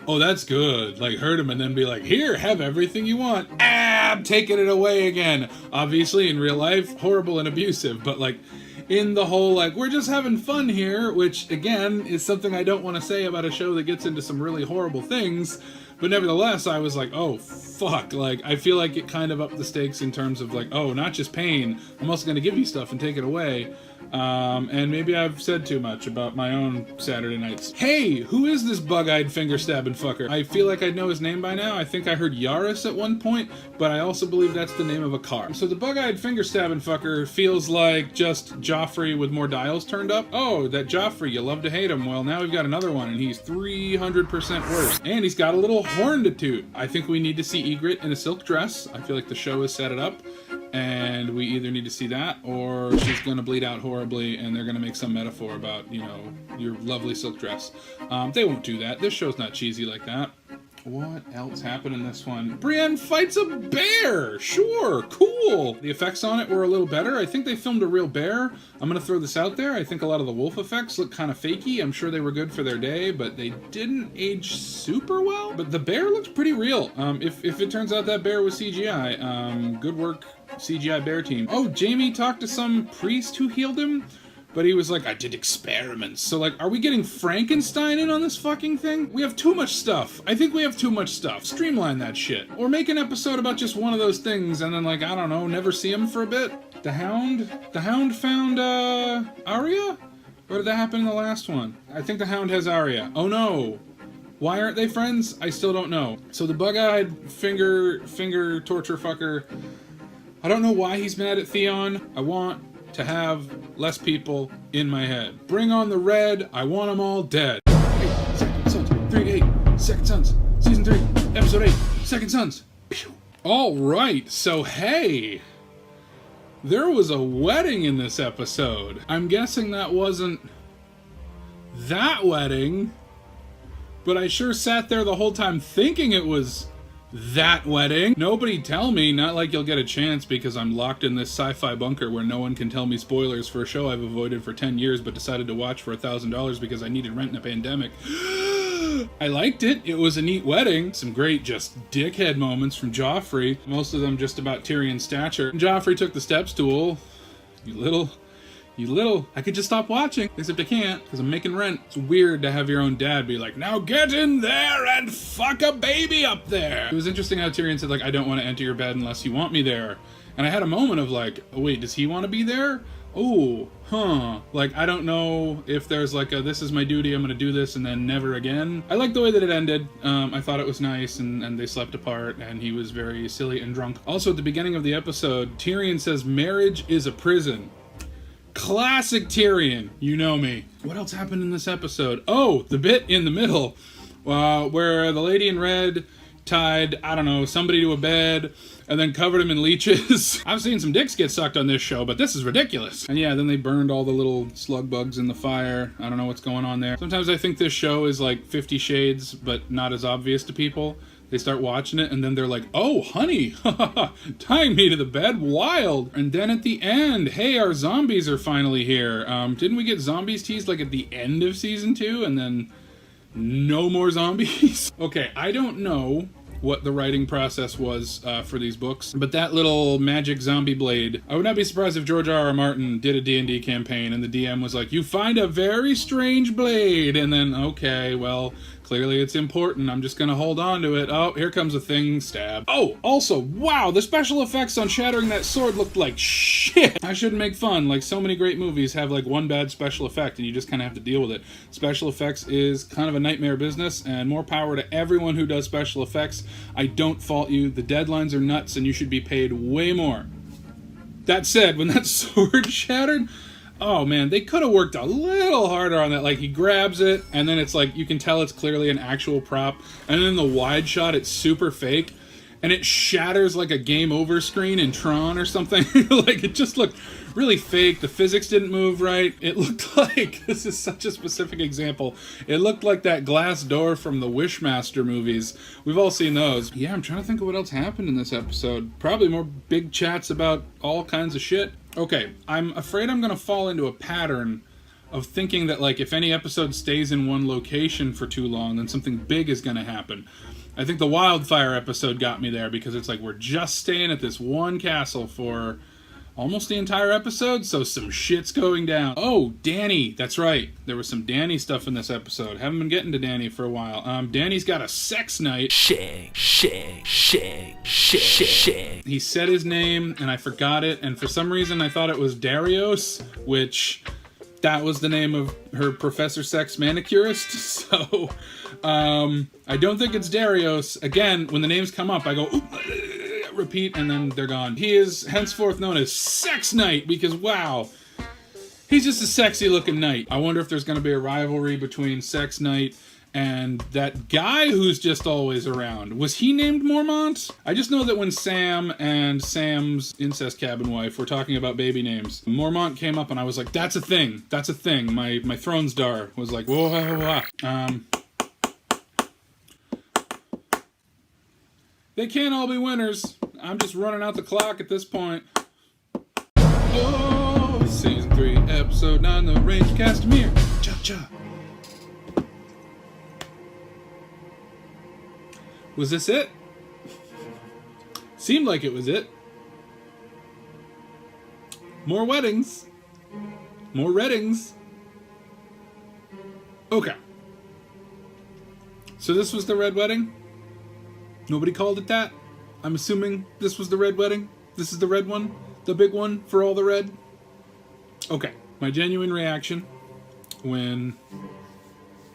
oh, that's good. Like, hurt him and then be like, here, have everything you want. I'm taking it away again. Obviously, in real life, horrible and abusive. But, like, in the whole, like, we're just having fun here, which, again, is something I don't want to say about a show that gets into some really horrible things. But nevertheless, I was like, oh, fuck. Like, I feel like it kind of upped the stakes in terms of, like, oh, not just pain. I'm also going to give you stuff and take it away. And maybe I've said too much about my own Saturday nights. Hey, who is this bug-eyed finger-stabbing fucker? I feel like I know his name by now. I think I heard Yaris at one point, but I also believe that's the name of a car. So the bug-eyed finger-stabbing fucker feels like just Joffrey with more dials turned up. Oh, that Joffrey, you love to hate him. Well, now we've got another one, and he's 300% worse. And he's got a little horn to toot. I think we need to see Ygritte in a silk dress. I feel like the show has set it up. And we either need to see that, or she's going to bleed out horribly, and they're going to make some metaphor about, you know, your lovely silk dress. They won't do that. This show's not cheesy like that. What else happened in this one? Brienne fights a bear! Sure, cool! The effects on it were a little better. I think they filmed a real bear. I'm going to throw this out there. I think a lot of the wolf effects look kind of fakey. I'm sure they were good for their day, but they didn't age super well. But the bear looks pretty real. If it turns out that bear was CGI, good work, CGI bear team. Oh, Jaime talked to some priest who healed him? But he was like, I did experiments. So, like, are we getting Frankenstein in on this fucking thing? We have too much stuff. I think we have too much stuff. Streamline that shit. Or make an episode about just one of those things and then, like, I don't know, never see him for a bit. The Hound? The Hound found, Arya? Or did that happen in the last one? I think the Hound has Arya. Oh, no. Why aren't they friends? I still don't know. So the bug-eyed finger torture fucker, I don't know why he's mad at Theon. I want to have less people in my head. Bring on the red. I want them all dead. 8 Second Sons. 3 8 Second Sons. Season 3, Episode 8. Second Sons. All right. So hey, there was a wedding in this episode. I'm guessing that wasn't that wedding, but I sure sat there the whole time thinking it was that wedding. Nobody tell me, not like you'll get a chance because I'm locked in this sci-fi bunker where no one can tell me spoilers for a show I've avoided for 10 years but decided to watch for $1,000 because I needed rent in a pandemic. I liked it. It was a neat wedding. Some great just dickhead moments from Joffrey. Most of them just about Tyrion's stature. And Joffrey took the step stool. You little, I could just stop watching, except I can't, because I'm making rent. It's weird to have your own dad be like, now get in there and fuck a baby up there. It was interesting how Tyrion said, like, I don't want to enter your bed unless you want me there. And I had a moment of like, oh, wait, does he want to be there? Oh, huh. Like, I don't know if there's like a, this is my duty, I'm going to do this, and then never again. I like the way that it ended. I thought it was nice, and they slept apart, and he was very silly and drunk. Also, at the beginning of the episode, Tyrion says, marriage is a prison. Classic Tyrion, you know me. What else happened in this episode? Oh, the bit in the middle where the lady in red tied, I don't know, somebody to a bed, and then covered him in leeches. I've seen some dicks get sucked on this show, but this is ridiculous. And yeah, then they burned all the little slug bugs in the fire. I don't know what's going on there. Sometimes I think this show is like 50 Shades, but not as obvious to people. They start watching it, and then they're like, oh, honey, tying me to the bed, wild. And then at the end, hey, our zombies are finally here. Didn't we get zombies teased like at the end of season 2, and then no more zombies? Okay, I don't know what the writing process was for these books, but that little magic zombie blade, I would not be surprised if George R.R. Martin did a D&D campaign and the DM was like, you find a very strange blade, and then, okay, well, clearly it's important, I'm just gonna hold on to it. Oh, here comes a thing, stab. Oh, also, wow, the special effects on shattering that sword looked like shit. I shouldn't make fun, like so many great movies have like one bad special effect and you just kind of have to deal with it. Special effects is kind of a nightmare business, and more power to everyone who does special effects. I don't fault you, the deadlines are nuts and you should be paid way more. That said, when that sword shattered, oh man, they could have worked a little harder on that. Like, he grabs it, and then it's like, you can tell it's clearly an actual prop, and then the wide shot, it's super fake, and it shatters like a game over screen in Tron or something. Like, it just looked really fake. The physics didn't move right. It looked like, this is such a specific example, it looked like that glass door from the Wishmaster movies. We've all seen those. Yeah, I'm trying to think of what else happened in this episode. Probably more big chats about all kinds of shit. Okay, I'm afraid I'm gonna fall into a pattern of thinking that, like, if any episode stays in one location for too long, then something big is gonna happen. I think the wildfire episode got me there, because it's like we're just staying at this one castle for almost the entire episode, so some shit's going down. Oh, Danny, that's right. There was some Danny stuff in this episode. Haven't been getting to Danny for a while. Danny's got a sex night. He said his name, and I forgot it, and for some reason I thought it was Darius, which, that was the name of her Professor Sex manicurist, so, I don't think it's Darius. Again, when the names come up, I go, oop, repeat, and then they're gone. He is henceforth known as Sex Knight, because wow, he's just a sexy looking knight. I wonder if there's going to be a rivalry between Sex Knight and that guy who's just always around. Was he named Mormont? I just know that when Sam and Sam's incest cabin wife were talking about baby names, Mormont came up and I was like, that's a thing. That's a thing. My Thrones Dar was like, whoa, whoa, whoa. They can't all be winners. I'm just running out the clock at this point. Oh, season 3, episode 9, the range Castamere. Cha-cha. Was this it? Seemed like it was it. More weddings. More reddings. Okay. So this was the red wedding? Nobody called it that? I'm assuming this was the red wedding? This is the red one? The big one for all the red? Okay. My genuine reaction when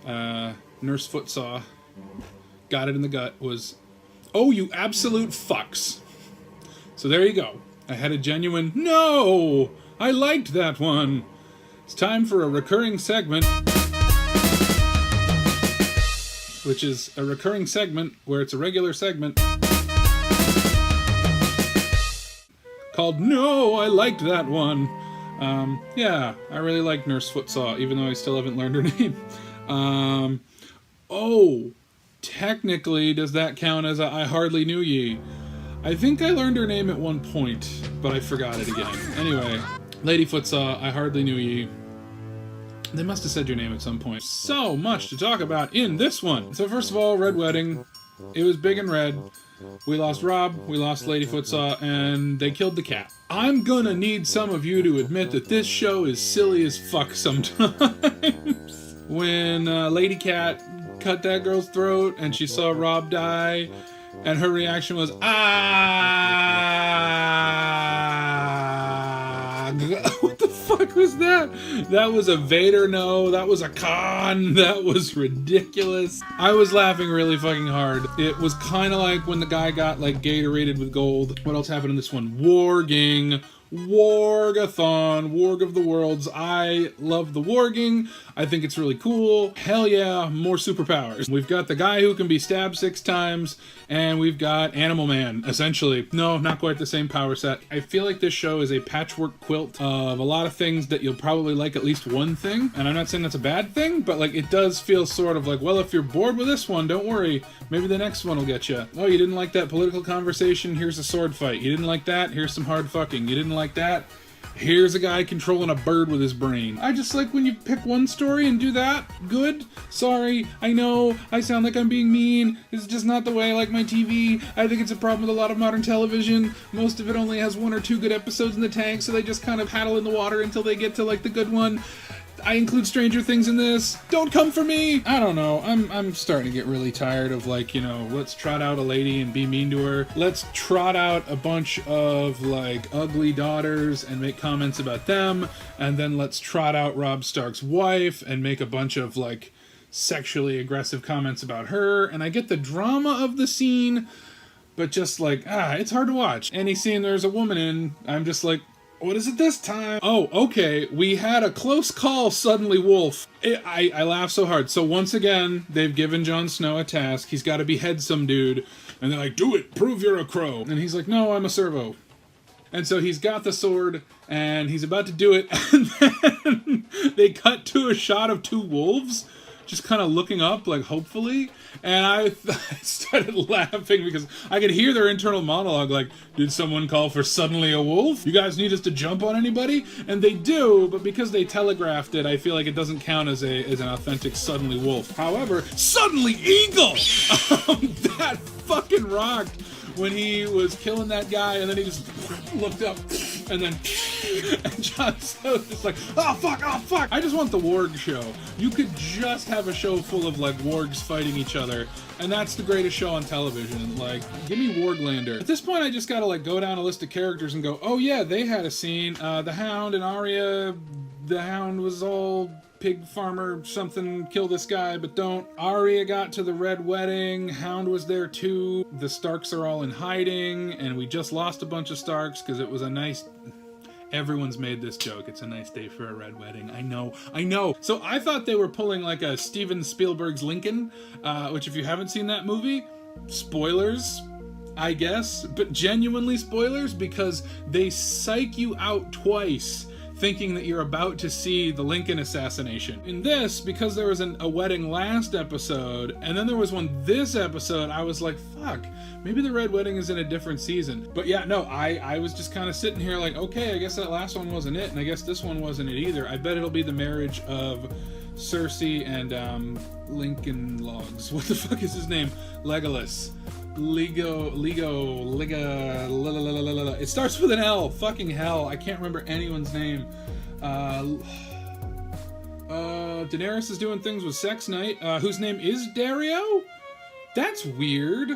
Nurse Footsaw got it in the gut was, oh, you absolute fucks. So there you go. I had a genuine, no! I liked that one. It's time for a recurring segment, which is a recurring segment where it's a regular segment called No, I Liked That One. Yeah, I really like Nurse Footsaw, even though I still haven't learned her name. Oh, technically, does that count as a I Hardly Knew Ye? I think I learned her name at one point, but I forgot it again. Anyway, Lady Footsaw, I Hardly Knew Ye. They must have said your name at some point. So much to talk about in this one. So first of all, Red Wedding. It was big and red. We lost Rob, we lost Lady Footsaw, and they killed the cat. I'm gonna need some of you to admit that this show is silly as fuck sometimes. When Lady Cat cut that girl's throat and she saw Rob die, and her reaction was, what the fuck was that? That was a Vader no, that was a Khan, that was ridiculous. I was laughing really fucking hard. It was kind of like when the guy got like Gatorated with gold. What else happened in this one? Warging. Wargathon, Warg of the Worlds. I love the warging. I think it's really cool. Hell yeah, more superpowers. We've got the guy who can be stabbed 6 times, and we've got Animal Man, essentially. No, not quite the same power set. I feel like this show is a patchwork quilt of a lot of things that you'll probably like at least one thing, and I'm not saying that's a bad thing, but like it does feel sort of like, well, if you're bored with this one, don't worry, maybe the next one will get you. Oh, you didn't like that political conversation? Here's a sword fight. You didn't like that? Here's some hard fucking. You didn't like that? Here's a guy controlling a bird with his brain. I just like when you pick one story and do that. Good. Sorry, I know, I sound like I'm being mean. It's just not the way I like my TV. I think it's a problem with a lot of modern television. Most of it only has 1 or 2 good episodes in the tank, so they just kind of paddle in the water until they get to like the good one. I include Stranger Things in this. Don't come for me! I don't know. I'm starting to get really tired of like, you know, let's trot out a lady and be mean to her. Let's trot out a bunch of like ugly daughters and make comments about them. And then let's trot out Robb Stark's wife and make a bunch of like sexually aggressive comments about her. And I get the drama of the scene, but just like, it's hard to watch. Any scene there's a woman in, I'm just like, what is it this time? Oh, okay. We had a close call, suddenly wolf. I laugh so hard. So once again, they've given Jon Snow a task. He's got to behead some dude. And they're like, do it. Prove you're a crow. And he's like, no, I'm a servo. And so he's got the sword, and he's about to do it. And then they cut to a shot of 2 wolves just kind of looking up, like, hopefully. And I started laughing because I could hear their internal monologue, like, did someone call for suddenly a wolf? You guys need us to jump on anybody? And they do, but because they telegraphed it, I feel like it doesn't count as an authentic suddenly wolf. However, suddenly eagle! That fucking rocked when he was killing that guy, and then he just looked up, and then and Jon Snow's just like, oh fuck. I just want the warg show. You could just have a show full of like wargs fighting each other, and that's the greatest show on television. Like, give me Warglander. At this point, I just gotta like go down a list of characters and go, oh yeah, they had a scene. The Hound and Arya. The Hound was all pig farmer something, kill this guy but don't. Arya got to the Red Wedding, Hound was there too. The Starks are all in hiding, and we just lost a bunch of Starks because it was a nice... Everyone's made this joke. It's a nice day for a Red Wedding. I know. So I thought they were pulling like a Steven Spielberg's Lincoln, which if you haven't seen that movie, spoilers, I guess, but genuinely spoilers because they psych you out twice thinking that you're about to see the Lincoln assassination. In this, because there was a wedding last episode, and then there was one this episode, I was like, fuck, maybe the Red Wedding is in a different season. But yeah, no, I was just kind of sitting here like, okay, I guess that last one wasn't it, and I guess this one wasn't it either. I bet it'll be the marriage of Cersei and Lincoln Logs. What the fuck is his name? Legolas. It starts with an L. Fucking hell. I can't remember anyone's name. Daenerys is doing things with Sex Knight, whose name is Dario? That's weird.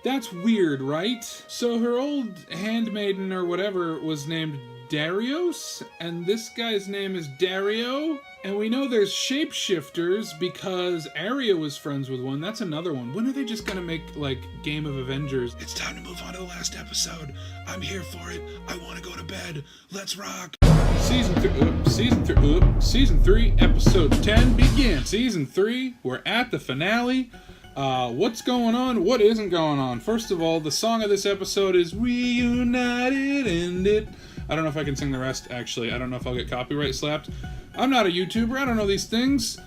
That's weird, right? So her old handmaiden or whatever was named Darius, and this guy's name is Dario? And we know there's shapeshifters because Arya was friends with one. That's another one. When are they just gonna make, like, Game of Avengers? It's time to move on to the last episode. I'm here for it. I want to go to bed. Let's rock. Season 3, episode 10 begins. Season 3, we're at the finale. What's going on? What isn't going on? First of all, the song of this episode is Reunited in It. I don't know if I can sing the rest, actually. I don't know if I'll get copyright slapped. I'm not a YouTuber. I don't know these things.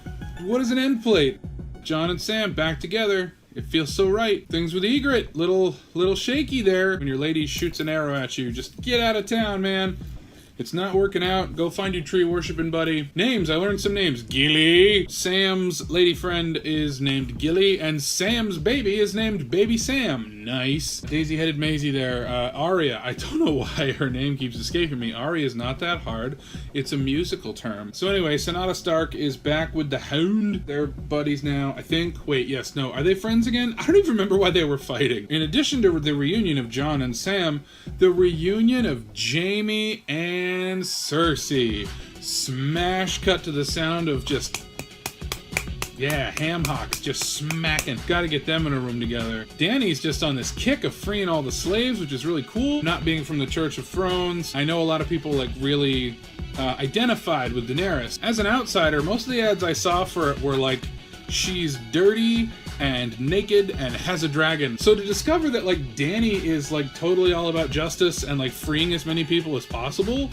What is an end plate? Jon and Sam back together. It feels so right. Things with Ygritte. Little shaky there. When your lady shoots an arrow at you, just get out of town, man. It's not working out. Go find your tree worshipping buddy. Names. I learned some names. Gilly. Sam's lady friend is named Gilly, and Sam's baby is named Baby Sam. Nice. Daisy-headed Maisie there. Arya. I don't know why her name keeps escaping me. Arya is not that hard. It's a musical term. So anyway, Sansa Stark is back with the Hound. They're buddies now, I think. Wait, yes, no. Are they friends again? I don't even remember why they were fighting. In addition to the reunion of Jon and Sam, the reunion of Jaime and Cersei. Smash cut to the sound of just Yeah, ham hocks just smacking. Gotta get them in a room together. Dany's just on this kick of freeing all the slaves, which is really cool. Not being from the Church of Thrones. I know a lot of people like really identified with Daenerys. As an outsider, most of the ads I saw for it were like, she's dirty and naked and has a dragon. So to discover that like Dany is like totally all about justice and like freeing as many people as possible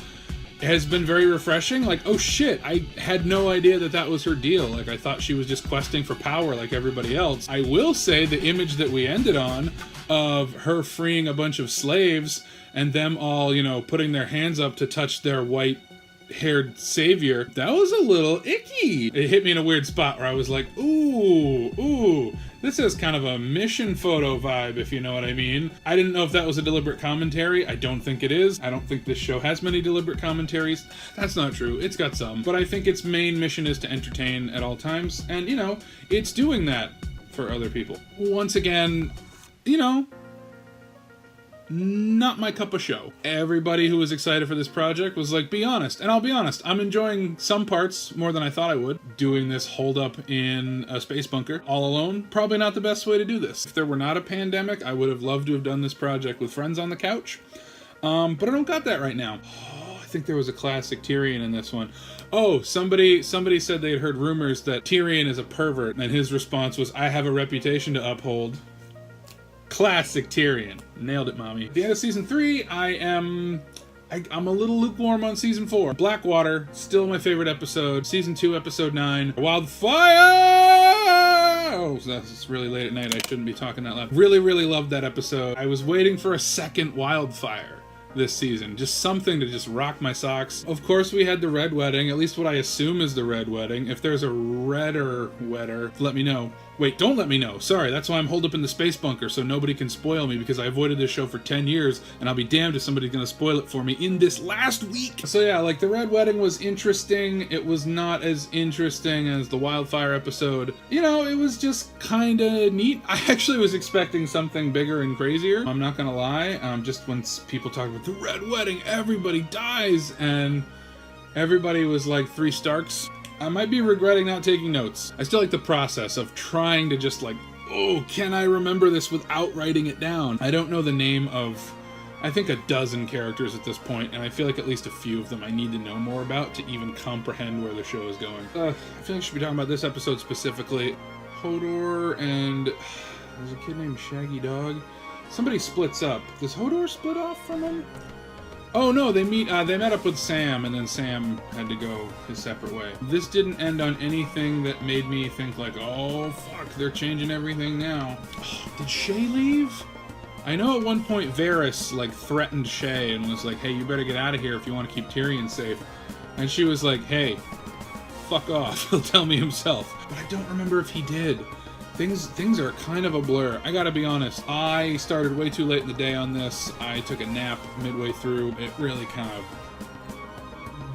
has been very refreshing. Like, oh shit, I had no idea that that was her deal. Like, I thought she was just questing for power like everybody else. I will say the image that we ended on of her freeing a bunch of slaves and them all, you know, putting their hands up to touch their white-haired savior, that was a little icky. It hit me in a weird spot where I was like, ooh, this is kind of a mission photo vibe, if you know what I mean. I didn't know if that was a deliberate commentary. I don't think it is. I don't think this show has many deliberate commentaries. That's not true. It's got some. But I think its main mission is to entertain at all times. And, you know, it's doing that for other people. Once again, you know, not my cup of show. Everybody who was excited for this project was like, be honest. And I'll be honest, I'm enjoying some parts more than I thought I would. Doing this hold up in a space bunker all alone, probably not the best way to do this. If there were not a pandemic, I would have loved to have done this project with friends on the couch. But I don't got that right now. Oh, I think there was a classic Tyrion in this one. Oh, somebody said they had heard rumors that Tyrion is a pervert, and his response was, I have a reputation to uphold. Classic Tyrion. Nailed it, mommy. At the end of season 3, I'm a little lukewarm on season 4. Blackwater, still my favorite episode. Season 2, episode 9. Wildfire! Oh, that's really late at night. I shouldn't be talking that loud. Really, really loved that episode. I was waiting for a second Wildfire this season. Just something to just rock my socks. Of course, we had the Red Wedding, at least what I assume is the Red Wedding. If there's a redder wetter, let me know. Wait, don't let me know. Sorry, that's why I'm holed up in the space bunker, so nobody can spoil me, because I avoided this show for 10 years, and I'll be damned if somebody's gonna spoil it for me in this last week. So yeah, like, the Red Wedding was interesting. It was not as interesting as the Wildfire episode. You know, it was just kinda neat. I actually was expecting something bigger and crazier. I'm not gonna lie. Just when people talk about the Red Wedding, everybody dies, and everybody was like 3 Starks. I might be regretting not taking notes. I still like the process of trying to just like, oh, can I remember this without writing it down? I don't know the name of, I think, a dozen characters at this point, and I feel like at least a few of them I need to know more about to even comprehend where the show is going. I feel like I should be talking about this episode specifically. Hodor and there's a kid named Shaggy Dog. Somebody splits up. Does Hodor split off from him? Oh no, they met up with Sam, and then Sam had to go his separate way. This didn't end on anything that made me think like, oh fuck, they're changing everything now. Oh, did Shay leave? I know at one point Varys like threatened Shay and was like, hey, you better get out of here if you want to keep Tyrion safe. And she was like, hey, fuck off, he'll tell me himself. But I don't remember if he did. Things are kind of a blur. I gotta be honest, I started way too late in the day on this. I took a nap midway through. It really kind of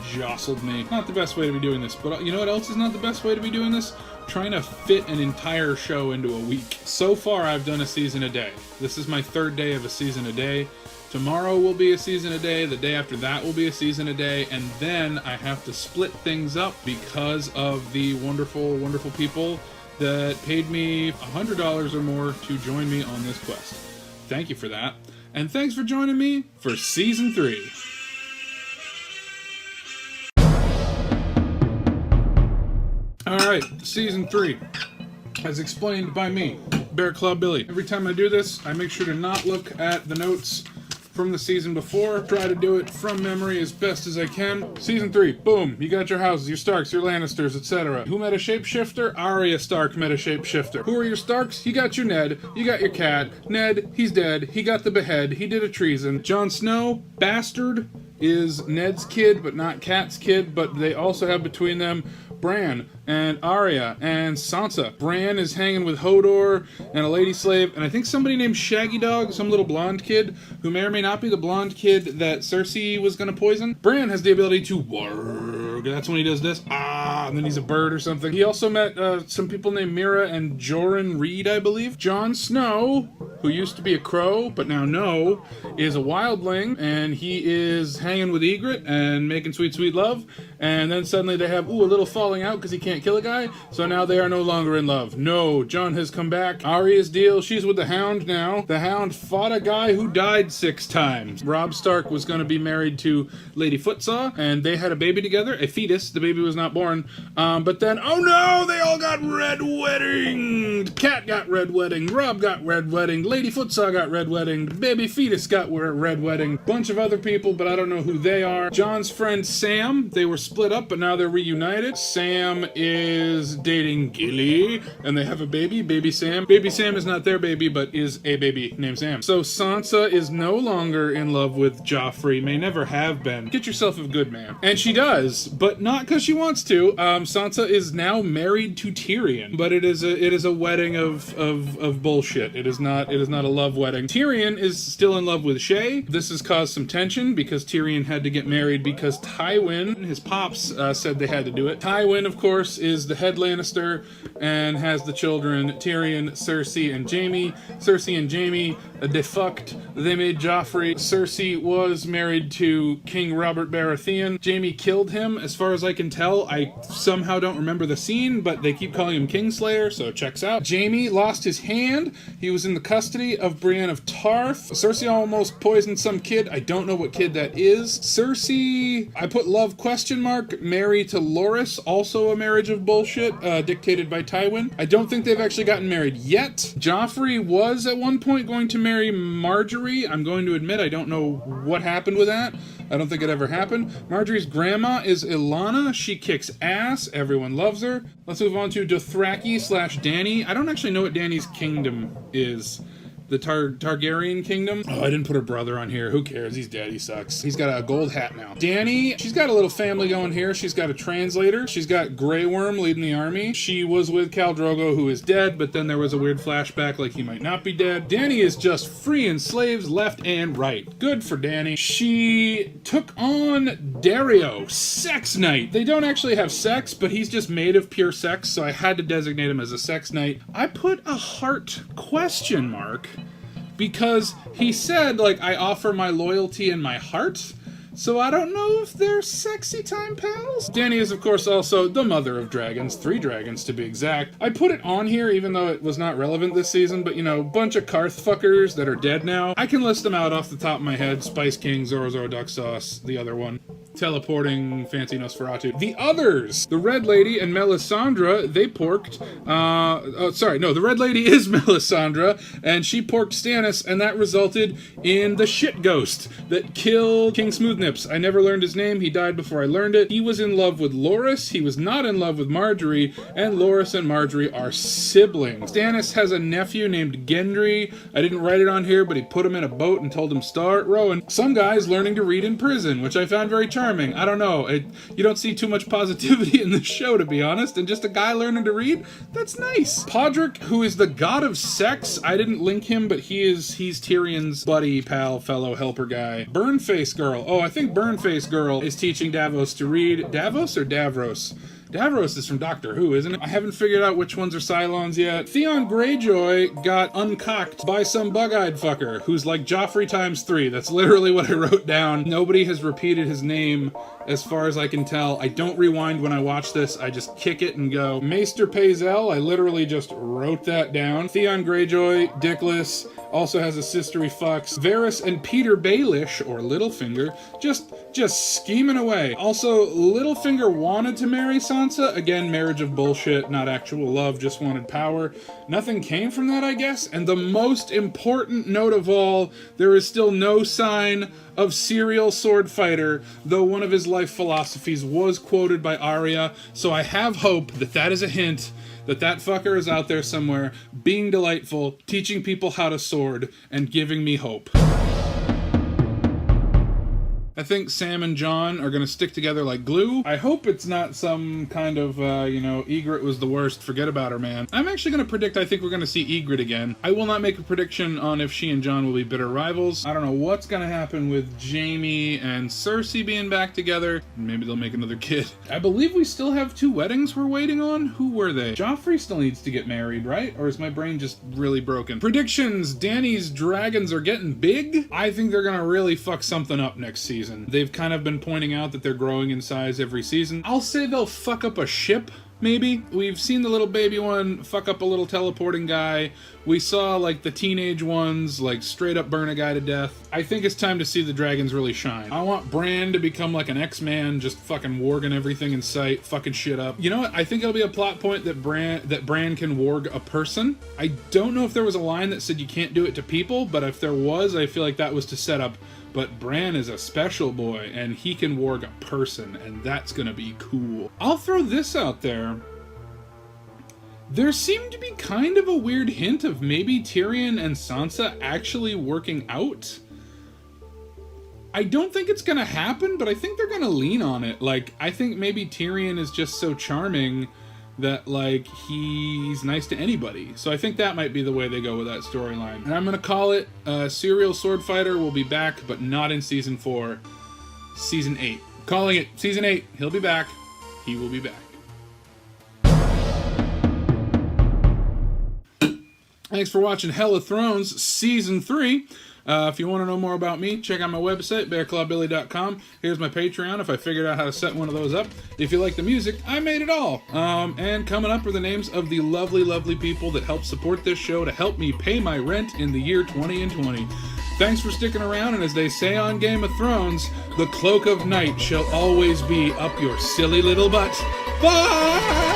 jostled me. Not the best way to be doing this, but you know what else is not the best way to be doing this? Trying to fit an entire show into a week. So far, I've done a season a day. This is my 3rd day of a season a day. Tomorrow will be a season a day, the day after that will be a season a day, and then I have to split things up because of the wonderful, wonderful people that paid me $100 or more to join me on this quest. Thank you for that. And thanks for joining me for Season 3. Alright, Season 3. As explained by me, Claw Billie. Every time I do this, I make sure to not look at the notes from the season before. Try to do it from memory as best as I can. Season 3, boom, you got your houses, your Starks, your Lannisters, etc. Who met a shapeshifter? Arya Stark met a shapeshifter. Who are your Starks? You got your Ned, you got your cat. Ned, he's dead, he got the behead, he did a treason. Jon Snow, bastard, is Ned's kid, but not Cat's kid, but they also have between them Bran and Arya and Sansa. Bran is hanging with Hodor and a lady slave, and I think somebody named Shaggy Dog, some little blonde kid, who may or may not be the blonde kid that Cersei was gonna poison. Bran has the ability to warg. That's when he does this. And then he's a bird or something. He also met some people named Mira and Joran Reed, I believe. Jon Snow who used to be a crow, but now no, is a wildling, and he is hanging with Ygritte and making sweet, sweet love, and then suddenly they have, a little falling out because he can't kill a guy, so now they are no longer in love. No, Jon has come back. Arya's deal, she's with the Hound now. The Hound fought a guy who died 6 times. Robb Stark was going to be married to Lady Footsaw, and they had a baby together, a fetus. The baby was not born, but then, oh no, they all got red wedding. Cat got red wedding, Robb got red wedding, Lady Footsaw got red wedding, baby fetus got red wedding, bunch of other people, but I don't know who they are. Jon's friend Sam, they were split up, but now they're reunited. Sam is dating Gilly, and they have a baby, baby Sam. Baby Sam is not their baby, but is a baby named Sam. So Sansa is no longer in love with Joffrey, may never have been. Get yourself a good man. And she does, but not because she wants to. Sansa is now married to Tyrion, but it is a wedding of bullshit. It is not a love wedding. Tyrion is still in love with Shae. This has caused some tension because Tyrion had to get married because Tywin, his pops, said they had to do it. Tywin, of course, is the head Lannister and has the children Tyrion, Cersei, and Jaime. Cersei and Jaime, they fucked. They made Joffrey. Cersei was married to King Robert Baratheon. Jaime killed him, as far as I can tell. I somehow don't remember the scene, but they keep calling him Kingslayer, so it checks out. Jaime lost his hand. He was in the custody of Brienne of Tarth. Cersei almost poisoned some kid. I don't know what kid that is. Cersei, I put love question mark, married to Loras, also a marriage of bullshit, dictated by Tywin. I don't think they've actually gotten married yet. Joffrey was at one point going to marry Marjorie. I'm going to admit I don't know what happened with that. I don't think it ever happened. Marjorie's grandma is Ilana. She kicks ass. Everyone loves her. Let's move on to Dothraki / Dany. I don't actually know what Dany's kingdom is. The Targaryen kingdom? Oh, I didn't put her brother on here. Who cares? He's dead. He sucks. He's got a gold hat now. Dany, she's got a little family going here. She's got a translator. She's got Grey Worm leading the army. She was with Khal Drogo, who is dead, but then there was a weird flashback like he might not be dead. Dany is just freeing slaves left and right. Good for Dany. She took on Dario. Sex Knight. They don't actually have sex, but he's just made of pure sex, so I had to designate him as a sex knight. I put a heart question mark because he said, like, I offer my loyalty and my heart. So I don't know if they're sexy time pals. Dany is, of course, also the mother of dragons. 3 dragons, to be exact. I put it on here, even though it was not relevant this season, but, you know, bunch of Karth fuckers that are dead now. I can list them out off the top of my head. Spice King, Zoro Zoro Duck Sauce, the other one. Teleporting Fancy Nosferatu. The others! The Red Lady and Melisandre, they porked. The Red Lady is Melisandre, and she porked Stannis, and that resulted in the shit ghost that killed King Smoothness. I never learned his name. He died before I learned it. He was in love with Loras. He was not in love with Marjorie, and Loras and Marjorie are siblings. Stannis has a nephew named Gendry. I didn't write it on here, but he put him in a boat and told him start rowing. Some guy's learning to read in prison, which I found very charming. I don't know. You don't see too much positivity in this show, to be honest, and just a guy learning to read? That's nice. Podrick, who is the god of sex, I didn't link him, but he's Tyrion's buddy, pal, fellow, helper guy. Burnface Girl. Oh, I think Burnface Girl is teaching Davos to read. Davos or Davros? Davros is from Doctor Who, isn't it? I haven't figured out which ones are Cylons yet. Theon Greyjoy got uncocked by some bug-eyed fucker who's like Joffrey times 3. That's literally what I wrote down. Nobody has repeated his name as far as I can tell. I don't rewind when I watch this. I just kick it and go. Maester Pazel, I literally just wrote that down. Theon Greyjoy, dickless, also has a sister he fucks. Varys and Peter Baelish, or Littlefinger, just scheming away. Also, Littlefinger wanted to marry Sansa. Again, marriage of bullshit, not actual love, just wanted power. Nothing came from that, I guess. And the most important note of all, there is still no sign of serial sword fighter, though one of his life philosophies was quoted by Arya, so I have hope that that is a hint that fucker is out there somewhere, being delightful, teaching people how to sword, and giving me hope. I think Sam and Jon are going to stick together like glue. I hope it's not some kind of, Ygritte was the worst, forget about her, man. I'm actually going to predict I think we're going to see Ygritte again. I will not make a prediction on if she and Jon will be bitter rivals. I don't know what's going to happen with Jaime and Cersei being back together. Maybe they'll make another kid. I believe we still have 2 weddings we're waiting on. Who were they? Joffrey still needs to get married, right? Or is my brain just really broken? Predictions. Dany's dragons are getting big. I think they're gonna really fuck something up next season. They've kind of been pointing out that they're growing in size every season. I'll say they'll fuck up a ship. Maybe. We've seen the little baby one fuck up a little teleporting guy. We saw, like, the teenage ones, like, straight up burn a guy to death. I think it's time to see the dragons really shine. I want Bran to become like an X-Man, just fucking warging everything in sight, fucking shit up. You know what? I think it'll be a plot point that Bran can warg a person. I don't know if there was a line that said you can't do it to people, but if there was, I feel like that was to set up. But Bran is a special boy, and he can warg a person, and that's gonna be cool. I'll throw this out there. There seemed to be kind of a weird hint of maybe Tyrion and Sansa actually working out. I don't think it's gonna happen, but I think they're gonna lean on it. Like, I think maybe Tyrion is just so charming that, like, he's nice to anybody. So I think that might be the way they go with that storyline. And I'm gonna call it, Serial Sword Fighter will be back, but not in Season 4. Season 8. Calling it Season 8. He'll be back. He will be back. Thanks for watching Hell of Thrones Season 3. If you want to know more about me, check out my website, clawbillie.com. Here's my Patreon if I figured out how to set one of those up. If you like the music, I made it all. And coming up are the names of the lovely, lovely people that help support this show to help me pay my rent in the year 2020. Thanks for sticking around, and as they say on Game of Thrones, the cloak of night shall always be up your silly little butt. Bye!